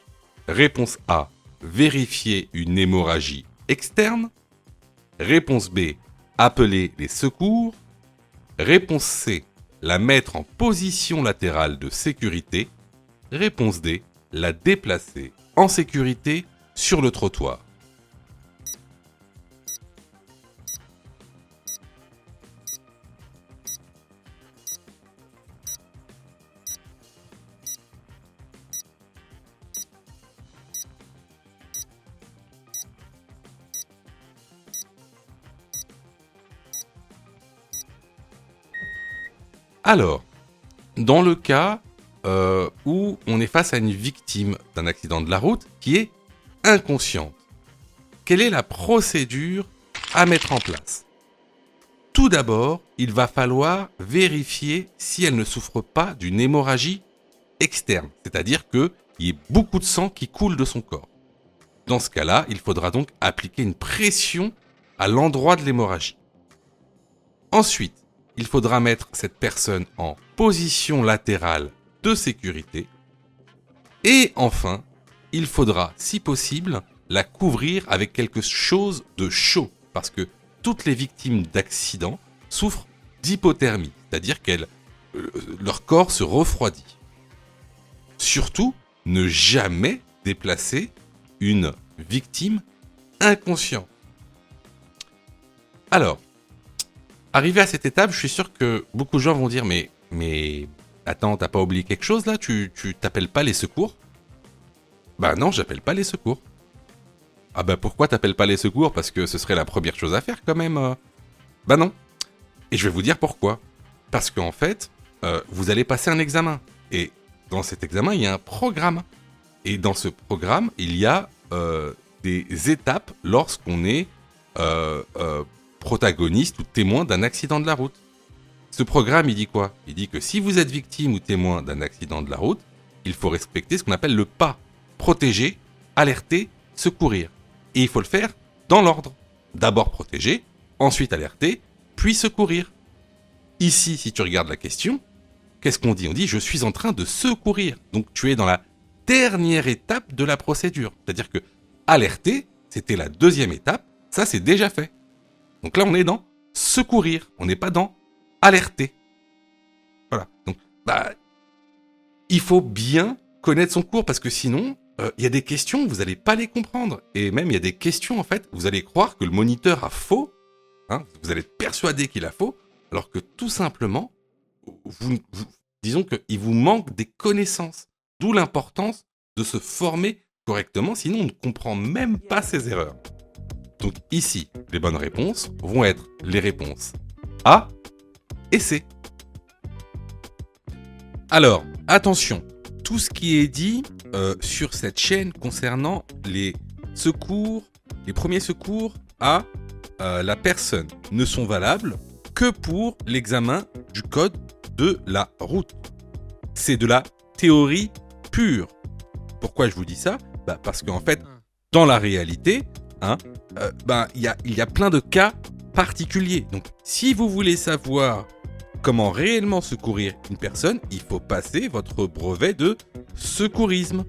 réponse A, vérifier une hémorragie externe. Réponse B, appeler les secours. Réponse C, la mettre en position latérale de sécurité. Réponse D, la déplacer en sécurité sur le trottoir. Alors, dans le cas où on est face à une victime d'un accident de la route qui est inconsciente, quelle est la procédure à mettre en place? Tout d'abord, il va falloir vérifier si elle ne souffre pas d'une hémorragie externe, c'est-à-dire qu'il y ait beaucoup de sang qui coule de son corps. Dans ce cas-là, il faudra donc appliquer une pression à l'endroit de l'hémorragie. Ensuite, il faudra mettre cette personne en position latérale de sécurité. Et enfin, il faudra, si possible, la couvrir avec quelque chose de chaud, parce que toutes les victimes d'accidents souffrent d'hypothermie, c'est-à-dire que leur corps se refroidit. Surtout, ne jamais déplacer une victime inconsciente. Alors, arrivé à cette étape, je suis sûr que beaucoup de gens vont dire mais attends, t'as pas oublié quelque chose là? Tu t'appelles pas les secours? Bah non, j'appelle pas les secours. Ah bah pourquoi t'appelles pas les secours? Parce que ce serait la première chose à faire quand même. Bah non. Et je vais vous dire pourquoi. Parce qu'en fait, vous allez passer un examen. Et dans cet examen, il y a un programme. Et dans ce programme, il y a des étapes lorsqu'on est protagoniste ou témoin d'un accident de la route. Ce programme, il dit quoi? Il dit que si vous êtes victime ou témoin d'un accident de la route, il faut respecter ce qu'on appelle le pas. Protéger, alerter, secourir. Et il faut le faire dans l'ordre. D'abord protéger, ensuite alerter, puis secourir. Ici, si tu regardes la question, qu'est-ce qu'on dit? On dit « je suis en train de secourir ». Donc tu es dans la dernière étape de la procédure. C'est-à-dire que alerter, c'était la deuxième étape, ça c'est déjà fait. Donc là, on est dans secourir, on n'est pas dans alerter. Voilà. Donc, il faut bien connaître son cours parce que sinon, il y a des questions, vous n'allez pas les comprendre. Et même, il y a des questions, en fait, vous allez croire que le moniteur a faux. Hein, vous allez être persuadé qu'il a faux, alors que tout simplement, disons qu'il vous manque des connaissances. D'où l'importance de se former correctement, sinon on ne comprend même pas ses erreurs. Donc ici, les bonnes réponses vont être les réponses A et C. Alors, attention, tout ce qui est dit sur cette chaîne concernant les secours, les premiers secours à la personne ne sont valables que pour l'examen du code de la route. C'est de la théorie pure. Pourquoi je vous dis ça? Parce qu'en fait, dans la réalité, il y a plein de cas particuliers. Donc, si vous voulez savoir comment réellement secourir une personne, il faut passer votre brevet de secourisme.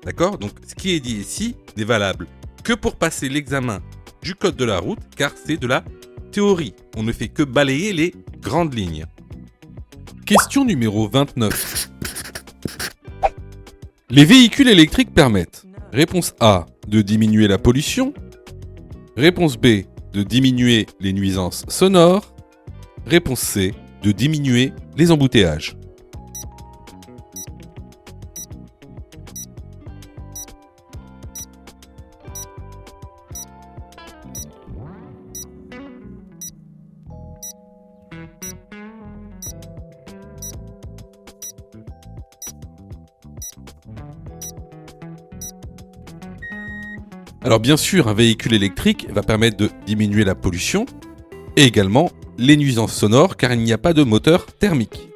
D'accord? Donc, ce qui est dit ici n'est valable que pour passer l'examen du code de la route, car c'est de la théorie. On ne fait que balayer les grandes lignes. Question numéro 29. Les véhicules électriques permettent, réponse A, de diminuer la pollution, réponse B, de diminuer les nuisances sonores, réponse C, de diminuer les embouteillages. Alors bien sûr, un véhicule électrique va permettre de diminuer la pollution, et également les nuisances sonores car il n'y a pas de moteur thermique.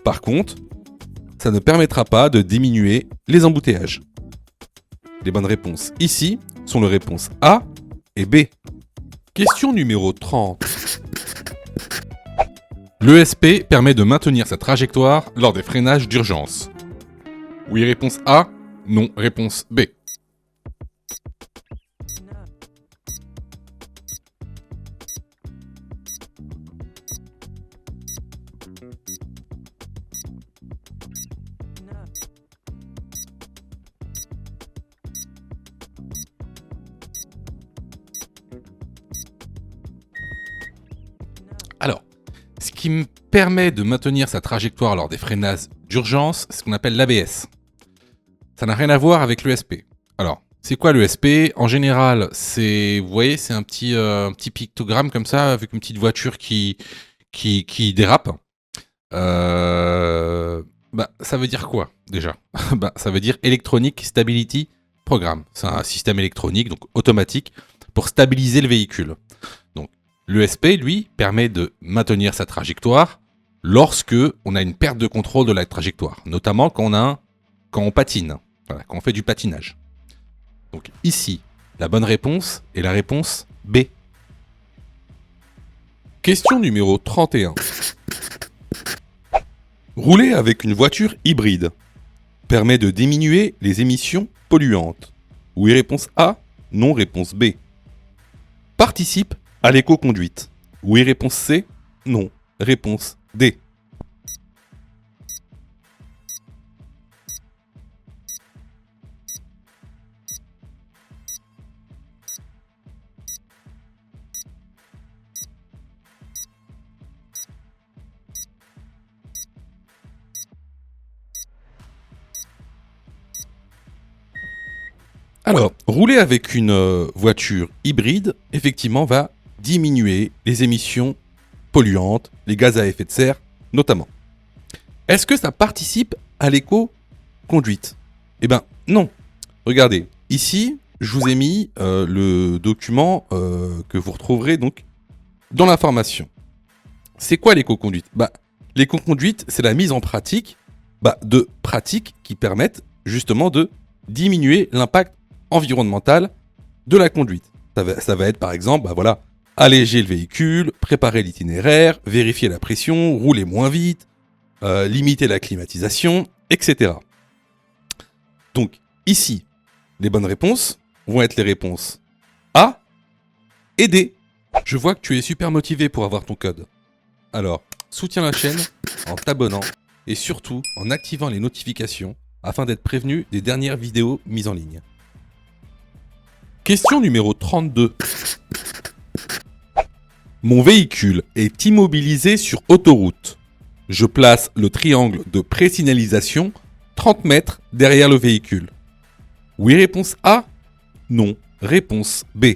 Par contre, ça ne permettra pas de diminuer les embouteillages. Les bonnes réponses ici sont les réponses A et B. Question numéro 30. L'ESP permet de maintenir sa trajectoire lors des freinages d'urgence. Oui, réponse A. Non, réponse B. Alors, ce qui me permet de maintenir sa trajectoire lors des freinages d'urgence, c'est ce qu'on appelle l'ABS. Ça n'a rien à voir avec l'ESP. Alors, c'est quoi l'ESP ? En général, vous voyez, c'est un petit pictogramme comme ça, avec une petite voiture qui dérape. Ça veut dire quoi, déjà ? Ça veut dire Electronic Stability Program. C'est un système électronique, donc automatique, pour stabiliser le véhicule. Donc, l'ESP, lui, permet de maintenir sa trajectoire lorsque on a une perte de contrôle de la trajectoire, notamment quand on patine, voilà, quand on fait du patinage. Donc ici, la bonne réponse est la réponse B. Question numéro 31. Rouler avec une voiture hybride permet de diminuer les émissions polluantes. Oui, réponse A. Non, réponse B. Participe à l'éco-conduite. Oui, réponse C. Non, réponse D. Alors, rouler avec une voiture hybride, effectivement, va diminuer les émissions polluantes, les gaz à effet de serre, notamment. Est-ce que ça participe à l'éco-conduite ? Eh bien, non. Regardez, ici, je vous ai mis le document que vous retrouverez donc dans l'information. C'est quoi l'éco-conduite ? L'éco-conduite, c'est la mise en pratique de pratiques qui permettent justement de diminuer l'impact environnemental de la conduite. Ça va être par exemple, alléger le véhicule, préparer l'itinéraire, vérifier la pression, rouler moins vite, limiter la climatisation, etc. Donc ici, les bonnes réponses vont être les réponses A et D. Je vois que tu es super motivé pour avoir ton code. Alors, soutiens la chaîne en t'abonnant et surtout en activant les notifications afin d'être prévenu des dernières vidéos mises en ligne. Question numéro 32. Mon véhicule est immobilisé sur autoroute. Je place le triangle de présignalisation 30 mètres derrière le véhicule. Oui, réponse A. Non, réponse B.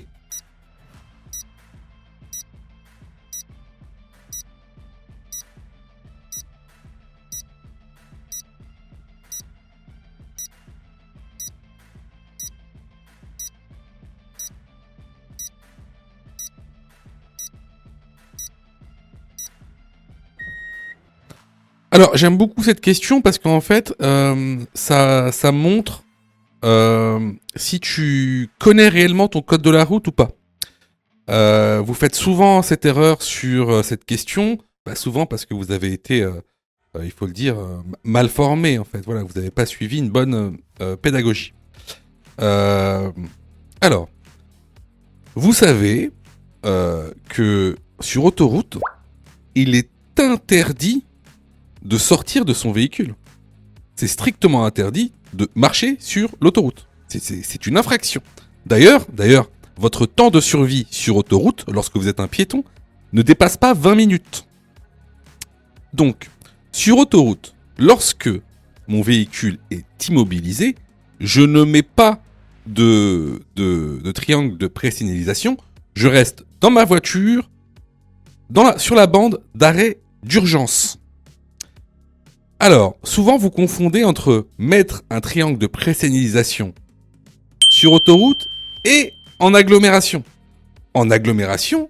Alors, j'aime beaucoup cette question parce qu'en fait, ça montre si tu connais réellement ton code de la route ou pas. Vous faites souvent cette erreur sur cette question, souvent parce que vous avez été, il faut le dire, mal formé en fait. Voilà, vous n'avez pas suivi une bonne pédagogie. Alors, vous savez que sur autoroute, il est interdit de sortir de son véhicule. C'est strictement interdit de marcher sur l'autoroute. C'est une infraction. D'ailleurs, votre temps de survie sur autoroute, lorsque vous êtes un piéton, ne dépasse pas 20 minutes. Donc, sur autoroute, lorsque mon véhicule est immobilisé, je ne mets pas de triangle de présignalisation, je reste dans ma voiture, sur la bande d'arrêt d'urgence. Alors, souvent vous confondez entre mettre un triangle de présignalisation sur autoroute et en agglomération. En agglomération,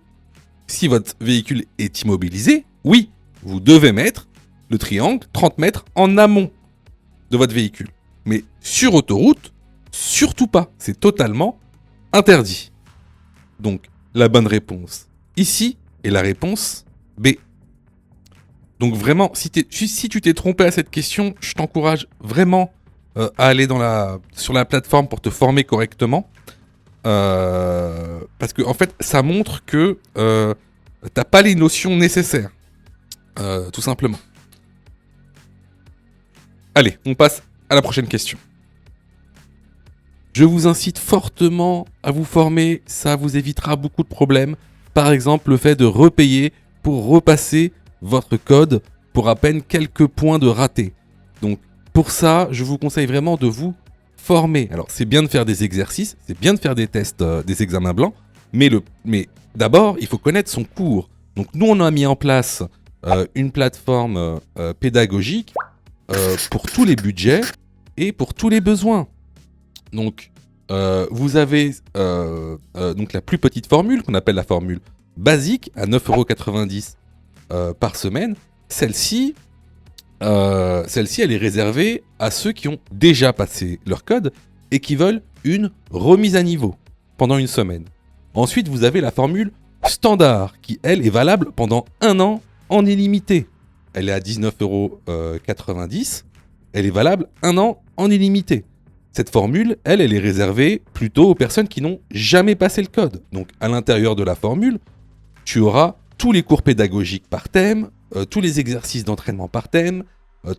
Si votre véhicule est immobilisé, oui, vous devez mettre le triangle 30 mètres en amont de votre véhicule. Mais sur autoroute, surtout pas. C'est totalement interdit. Donc, la bonne réponse ici est la réponse B. Donc vraiment, si tu t'es trompé à cette question, je t'encourage vraiment à aller sur la plateforme pour te former correctement. Parce que en fait, ça montre que t'as pas les notions nécessaires. Tout simplement. Allez, on passe à la prochaine question. Je vous incite fortement à vous former, ça vous évitera beaucoup de problèmes. Par exemple, le fait de repayer pour repasser votre code pour à peine quelques points de raté. Donc pour ça, je vous conseille vraiment de vous former. Alors c'est bien de faire des exercices, c'est bien de faire des tests, des examens blancs, mais d'abord, il faut connaître son cours. Donc nous, on a mis en place une plateforme pédagogique pour tous les budgets et pour tous les besoins. Donc, vous avez donc la plus petite formule, qu'on appelle la formule basique, à 9,90 € par semaine. Celle-ci, elle est réservée à ceux qui ont déjà passé leur code et qui veulent une remise à niveau pendant une semaine. Ensuite, vous avez la formule standard, qui, elle, est valable pendant 1 an en illimité. Elle est à 19,90 €. Elle est valable 1 an en illimité. Cette formule, elle est réservée plutôt aux personnes qui n'ont jamais passé le code. Donc, à l'intérieur de la formule, tu auras tous les cours pédagogiques par thème, tous les exercices d'entraînement par thème,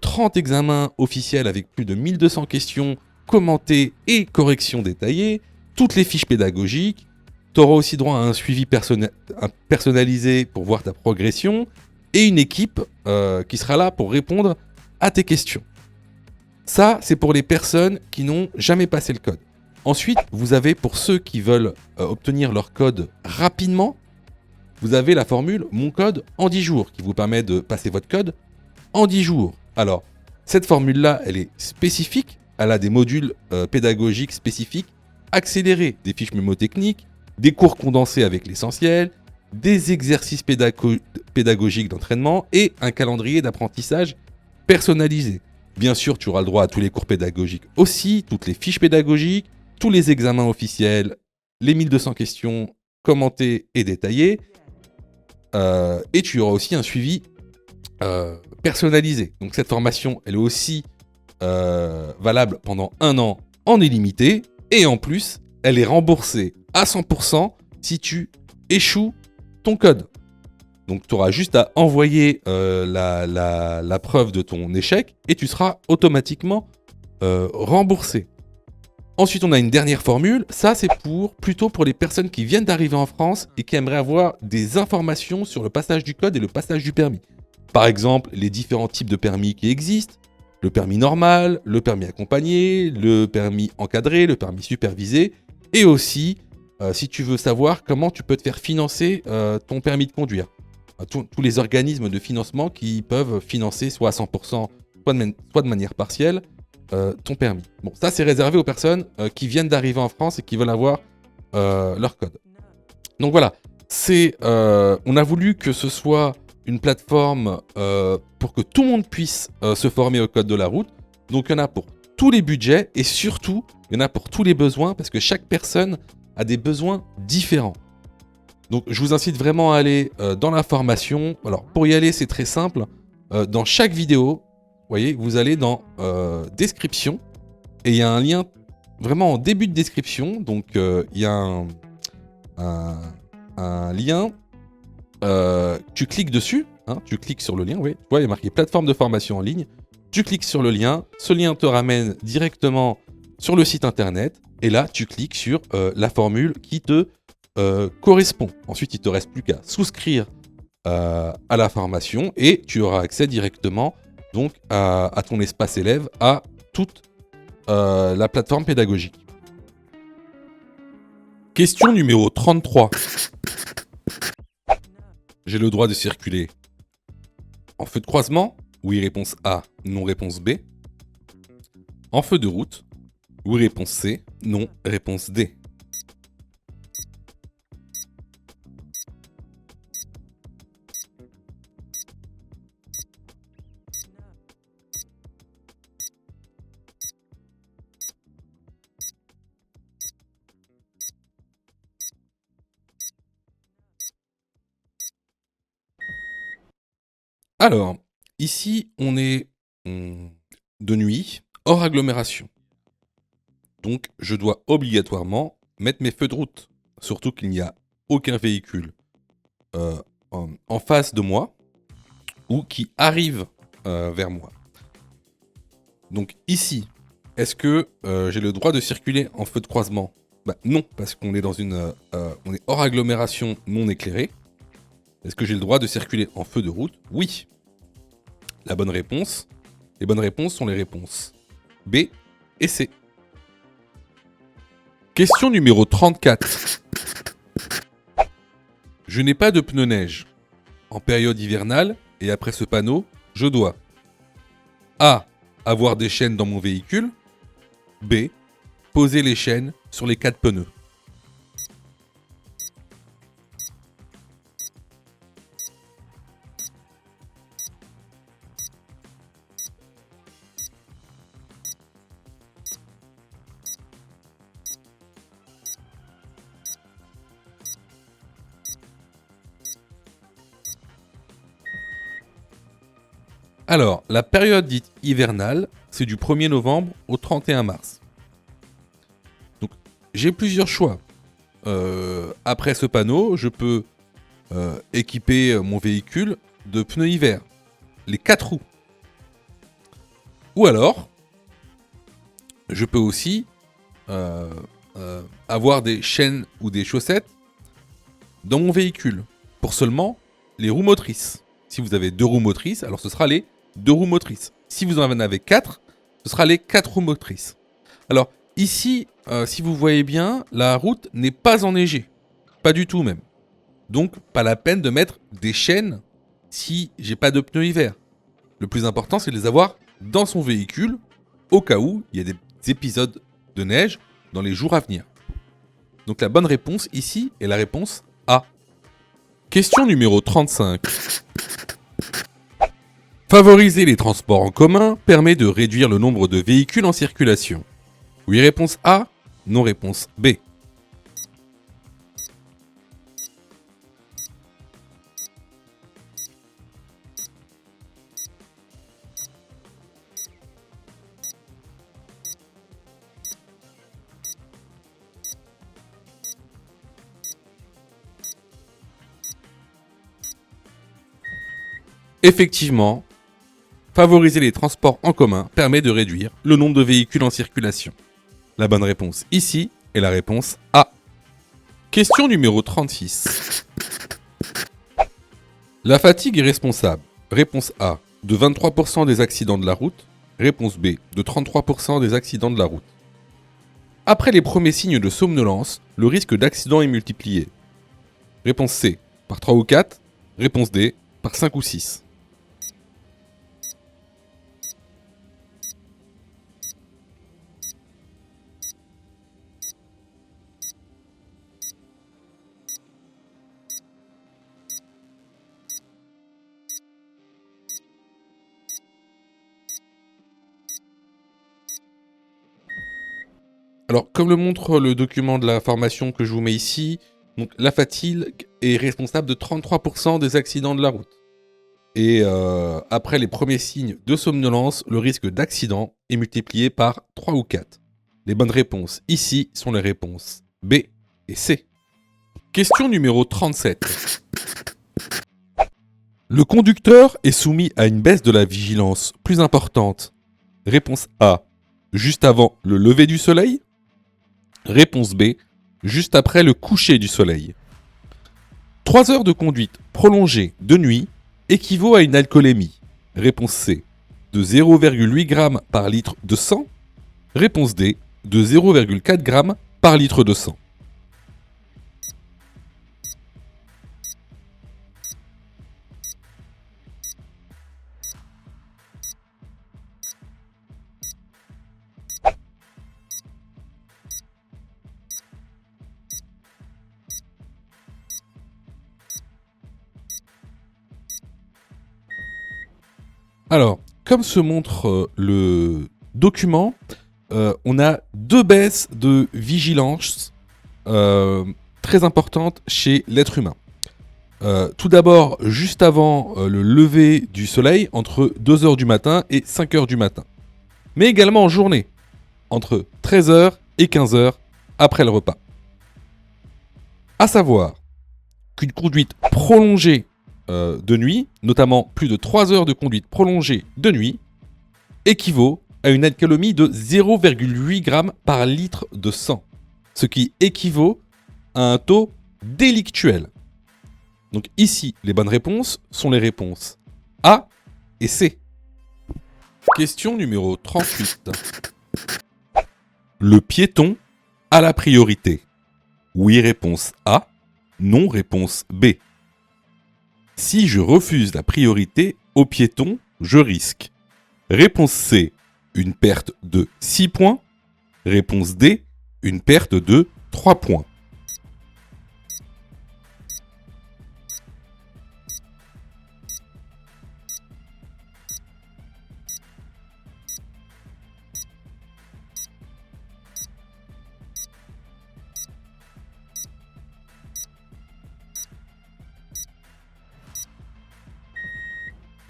30 examens officiels avec plus de 1200 questions commentées et corrections détaillées, toutes les fiches pédagogiques. Tu auras aussi droit à un suivi personnalisé pour voir ta progression et une équipe qui sera là pour répondre à tes questions. Ça, c'est pour les personnes qui n'ont jamais passé le code. Ensuite, vous avez pour ceux qui veulent obtenir leur code rapidement, vous avez la formule Mon code en 10 jours qui vous permet de passer votre code en 10 jours. Alors, cette formule-là, elle est spécifique. Elle a des modules pédagogiques spécifiques, accélérés, des fiches mémotechniques, des cours condensés avec l'essentiel, des exercices pédagogiques d'entraînement et un calendrier d'apprentissage personnalisé. Bien sûr, tu auras le droit à tous les cours pédagogiques aussi, toutes les fiches pédagogiques, tous les examens officiels, les 1200 questions commentées et détaillées. Et tu auras aussi un suivi personnalisé. Donc cette formation, elle est aussi valable pendant 1 an en illimité. Et en plus, elle est remboursée à 100% si tu échoues ton code. Donc tu auras juste à envoyer la preuve de ton échec et tu seras automatiquement remboursé. Ensuite, on a une dernière formule. Ça, c'est plutôt pour les personnes qui viennent d'arriver en France et qui aimeraient avoir des informations sur le passage du code et le passage du permis. Par exemple, les différents types de permis qui existent. Le permis normal, le permis accompagné, le permis encadré, le permis supervisé. Et aussi, si tu veux savoir comment tu peux te faire financer ton permis de conduire. Tous les organismes de financement qui peuvent financer soit à 100%, soit de manière partielle, ton permis. Bon, ça c'est réservé aux personnes qui viennent d'arriver en France et qui veulent avoir leur code. Donc voilà, on a voulu que ce soit une plateforme pour que tout le monde puisse se former au code de la route. Donc il y en a pour tous les budgets et surtout, il y en a pour tous les besoins parce que chaque personne a des besoins différents. Donc je vous incite vraiment à aller dans la formation. Alors pour y aller, c'est très simple. Dans chaque vidéo, vous voyez, vous allez dans description et il y a un lien vraiment en début de description. Donc il y a un lien. Tu cliques dessus, hein, tu cliques sur le lien. Oui, tu vois, il y a marqué plateforme de formation en ligne. Tu cliques sur le lien. Ce lien te ramène directement sur le site internet. Et là, tu cliques sur la formule qui te correspond. Ensuite, il ne te reste plus qu'à souscrire à la formation et tu auras accès directement donc à ton espace élève, à toute la plateforme pédagogique. Question numéro 33. J'ai le droit de circuler en feu de croisement? Oui, réponse A. Non, réponse B. En feu de route? Oui, réponse C. Non, réponse D. Alors, ici, on est de nuit, hors agglomération. Donc, je dois obligatoirement mettre mes feux de route. Surtout qu'il n'y a aucun véhicule en face de moi ou qui arrive vers moi. Donc ici, est-ce que j'ai le droit de circuler en feu de croisement ? Non, parce qu'on est on est hors agglomération non éclairée. Est-ce que j'ai le droit de circuler en feu de route ? Oui. Les bonnes réponses sont les réponses B et C. Question numéro 34. Je n'ai pas de pneus neige. En période hivernale, et après ce panneau, je dois A. Avoir des chaînes dans mon véhicule. B. Poser les chaînes sur les 4 pneus. Alors, la période dite hivernale, c'est du 1er novembre au 31 mars. Donc, j'ai plusieurs choix. Après ce panneau, je peux équiper mon véhicule de pneus hiver, les 4 roues. Ou alors, je peux aussi avoir des chaînes ou des chaussettes dans mon véhicule, pour seulement les roues motrices. Si vous avez 2 roues motrices, alors ce sera les 2 roues motrices. Si vous en avez 4, ce sera les 4 roues motrices. Alors ici, si vous voyez bien, la route n'est pas enneigée. Pas du tout même. Donc pas la peine de mettre des chaînes si j'ai pas de pneus hiver. Le plus important, c'est de les avoir dans son véhicule au cas où il y a des épisodes de neige dans les jours à venir. Donc la bonne réponse ici est la réponse A. Question numéro 35. Favoriser les transports en commun permet de réduire le nombre de véhicules en circulation. Oui, réponse A. Non, réponse B. Effectivement, favoriser les transports en commun permet de réduire le nombre de véhicules en circulation. La bonne réponse ici est la réponse A. Question numéro 36. La fatigue est responsable. Réponse A, de 23% des accidents de la route. Réponse B, de 33% des accidents de la route. Après les premiers signes de somnolence, le risque d'accident est multiplié. Réponse C, par 3 ou 4. Réponse D, par 5 ou 6. Alors, comme le montre le document de la formation que je vous mets ici, donc la fatigue est responsable de 33% des accidents de la route. Et après les premiers signes de somnolence, le risque d'accident est multiplié par 3 ou 4. Les bonnes réponses ici sont les réponses B et C. Question numéro 37. Le conducteur est soumis à une baisse de la vigilance plus importante. Réponse A, juste avant le lever du soleil. Réponse B, juste après le coucher du soleil. 3 heures de conduite prolongée de nuit équivaut à une alcoolémie. Réponse C, de 0,8 g par litre de sang. Réponse D, de 0,4 g par litre de sang. Alors, comme se montre le document, on a 2 baisses de vigilance très importantes chez l'être humain. Tout d'abord, juste avant le lever du soleil, entre 2h du matin et 5h du matin. Mais également en journée, entre 13h et 15h après le repas. À savoir qu'une conduite prolongée de nuit, notamment plus de 3 heures de conduite prolongée de nuit, équivaut à une alcoolémie de 0,8 g par litre de sang, ce qui équivaut à un taux délictuel. Donc ici, les bonnes réponses sont les réponses A et C. Question numéro 38. Le piéton a la priorité. Oui, réponse A. Non, réponse B. Si je refuse la priorité au piéton, je risque. Réponse C, une perte de 6 points. Réponse D, une perte de 3 points.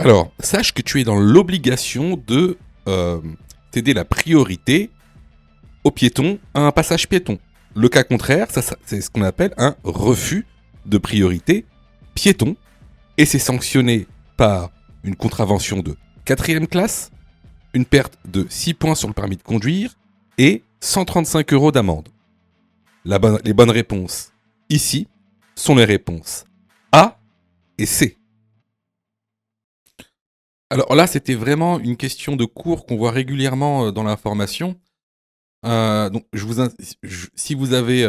Alors, sache que tu es dans l'obligation de céder la priorité au piéton à un passage piéton. Le cas contraire, ça, c'est ce qu'on appelle un refus de priorité piéton, et c'est sanctionné par une contravention de 4e classe, une perte de 6 points sur le permis de conduire et 135 € d'amende. Les bonnes réponses ici sont les réponses A et C. Alors là, c'était vraiment une question de cours qu'on voit régulièrement dans l'information. Donc, si vous avez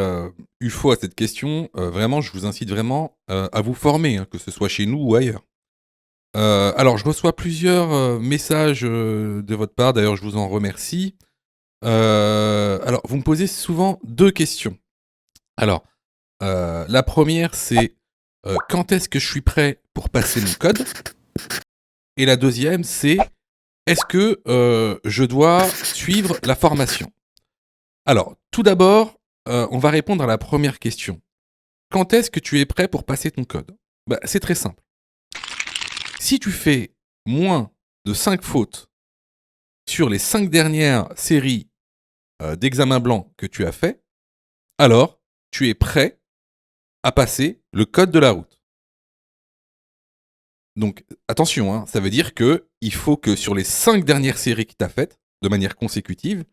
eu faux à cette question, vraiment, je vous incite vraiment à vous former, hein, que ce soit chez nous ou ailleurs. Alors, je reçois plusieurs messages de votre part, d'ailleurs, je vous en remercie. Alors, vous me posez souvent 2 questions. Alors, la première, c'est quand est-ce que je suis prêt pour passer mon code ? Et la deuxième, c'est est-ce que je dois suivre la formation ? Alors, tout d'abord, on va répondre à la première question. Quand est-ce que tu es prêt pour passer ton code ? C'est très simple. Si tu fais moins de 5 fautes sur les 5 dernières séries d'examens blancs que tu as fait, alors tu es prêt à passer le code de la route. Donc attention, hein, ça veut dire qu'il faut que sur les 5 dernières séries que tu as faites, de manière consécutive,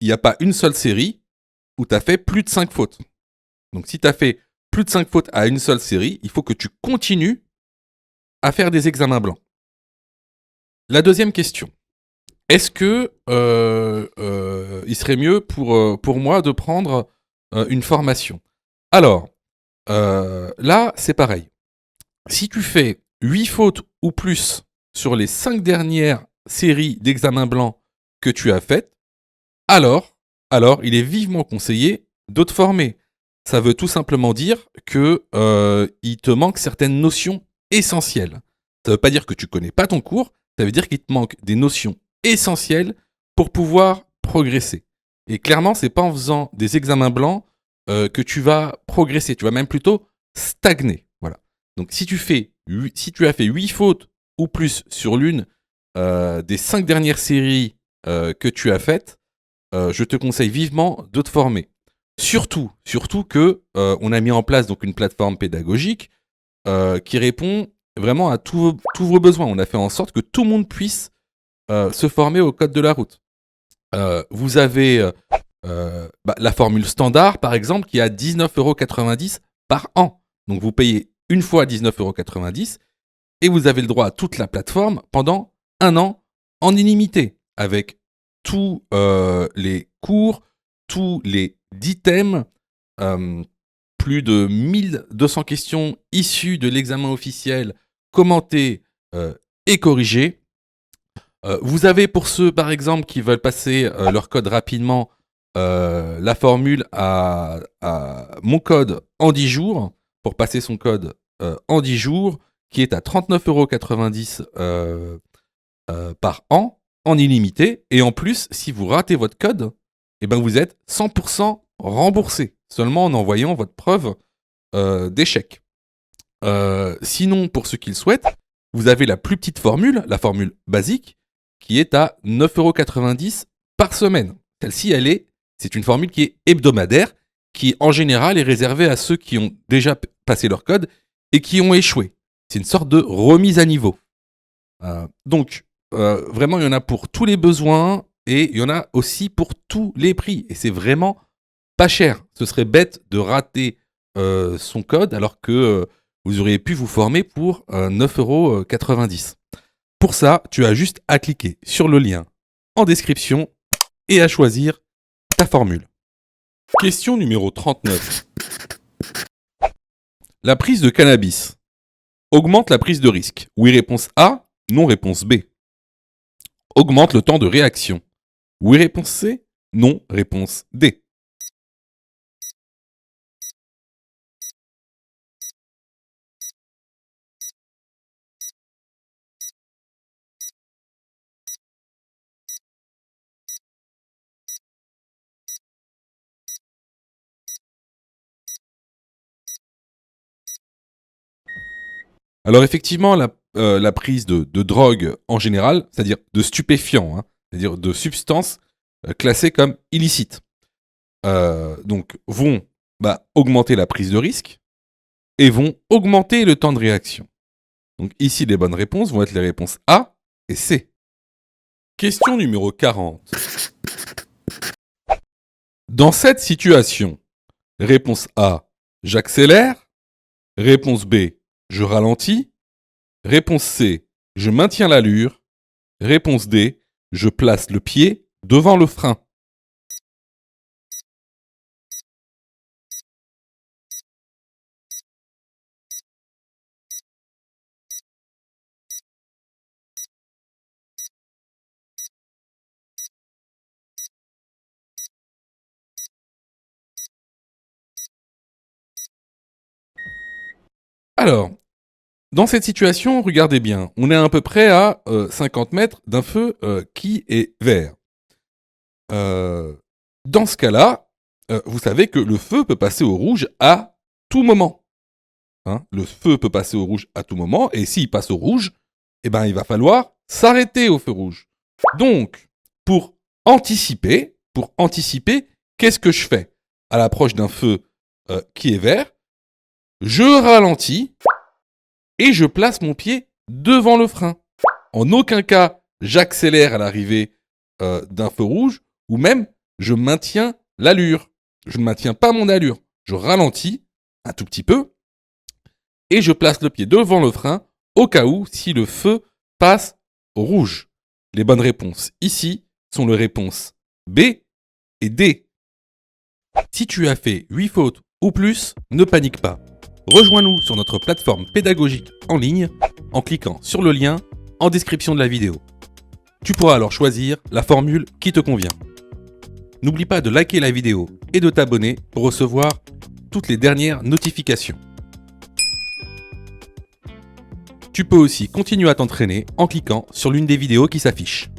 il n'y a pas une seule série où tu as fait plus de 5 fautes. Donc si tu as fait plus de 5 fautes à une seule série, il faut que tu continues à faire des examens blancs. La deuxième question. Est-ce que il serait mieux pour moi de prendre une formation ? Alors, là, c'est pareil. Si tu fais 8 fautes ou plus sur les 5 dernières séries d'examens blancs que tu as faites, alors il est vivement conseillé de te former. Ça veut tout simplement dire que il te manque certaines notions essentielles. Ça ne veut pas dire que tu connais pas ton cours, ça veut dire qu'il te manque des notions essentielles pour pouvoir progresser. Et clairement, c'est pas en faisant des examens blancs que tu vas progresser, tu vas même plutôt stagner. Voilà. Donc si tu as fait 8 fautes ou plus sur l'une des 5 dernières séries que tu as faites, je te conseille vivement de te former. Surtout que on a mis en place donc une plateforme pédagogique qui répond vraiment à tous vos besoins. On a fait en sorte que tout le monde puisse se former au code de la route. Vous avez la formule standard, par exemple, qui est à 19,90 € par an. Donc vous payez une fois 19,90 € et vous avez le droit à toute la plateforme pendant 1 an en illimité, avec tous les cours, tous les 10 thèmes, plus de 1200 questions issues de l'examen officiel, commentées et corrigées. Vous avez pour ceux, par exemple, qui veulent passer leur code rapidement, la formule à mon code en 10 jours, pour passer son code en 10 jours, qui est à 39,90 € par an, en illimité. Et en plus, si vous ratez votre code, vous êtes 100% remboursé, seulement en envoyant votre preuve d'échec. Sinon, pour ceux qui le souhaitent, vous avez la plus petite formule, la formule basique, qui est à 9,90 € par semaine. Celle-ci, c'est une formule qui est hebdomadaire, qui en général est réservée à ceux qui ont déjà passé leur code et qui ont échoué. C'est une sorte de remise à niveau. Donc, vraiment, il y en a pour tous les besoins et il y en a aussi pour tous les prix. Et c'est vraiment pas cher. Ce serait bête de rater son code alors que vous auriez pu vous former pour 9,90 €. Pour ça, tu as juste à cliquer sur le lien en description et à choisir ta formule. Question numéro 39. La prise de cannabis augmente la prise de risque. Oui, réponse A. Non, réponse B. Augmente le temps de réaction. Oui, réponse C. Non, réponse D. Alors effectivement, la prise de drogue en général, c'est-à-dire de stupéfiants, c'est-à-dire de substances classées comme illicites, donc vont augmenter la prise de risque et vont augmenter le temps de réaction. Donc ici, les bonnes réponses vont être les réponses A et C. Question numéro 40. Dans cette situation, réponse A, j'accélère. Réponse B, je ralentis. Réponse C, je maintiens l'allure. Réponse D, je place le pied devant le frein. Alors, dans cette situation, regardez bien, on est à peu près à 50 mètres d'un feu qui est vert. Dans ce cas-là, vous savez que le feu peut passer au rouge à tout moment. Le feu peut passer au rouge à tout moment, et s'il passe au rouge, il va falloir s'arrêter au feu rouge. Donc, pour anticiper, qu'est-ce que je fais à l'approche d'un feu qui est vert? Je ralentis et je place mon pied devant le frein. En aucun cas, j'accélère à l'arrivée d'un feu rouge, ou même je maintiens l'allure. Je ne maintiens pas mon allure. Je ralentis un tout petit peu et je place le pied devant le frein au cas où si le feu passe au rouge. Les bonnes réponses ici sont les réponses B et D. Si tu as fait 8 fautes ou plus, ne panique pas. Rejoins-nous sur notre plateforme pédagogique en ligne en cliquant sur le lien en description de la vidéo. Tu pourras alors choisir la formule qui te convient. N'oublie pas de liker la vidéo et de t'abonner pour recevoir toutes les dernières notifications. Tu peux aussi continuer à t'entraîner en cliquant sur l'une des vidéos qui s'affichent.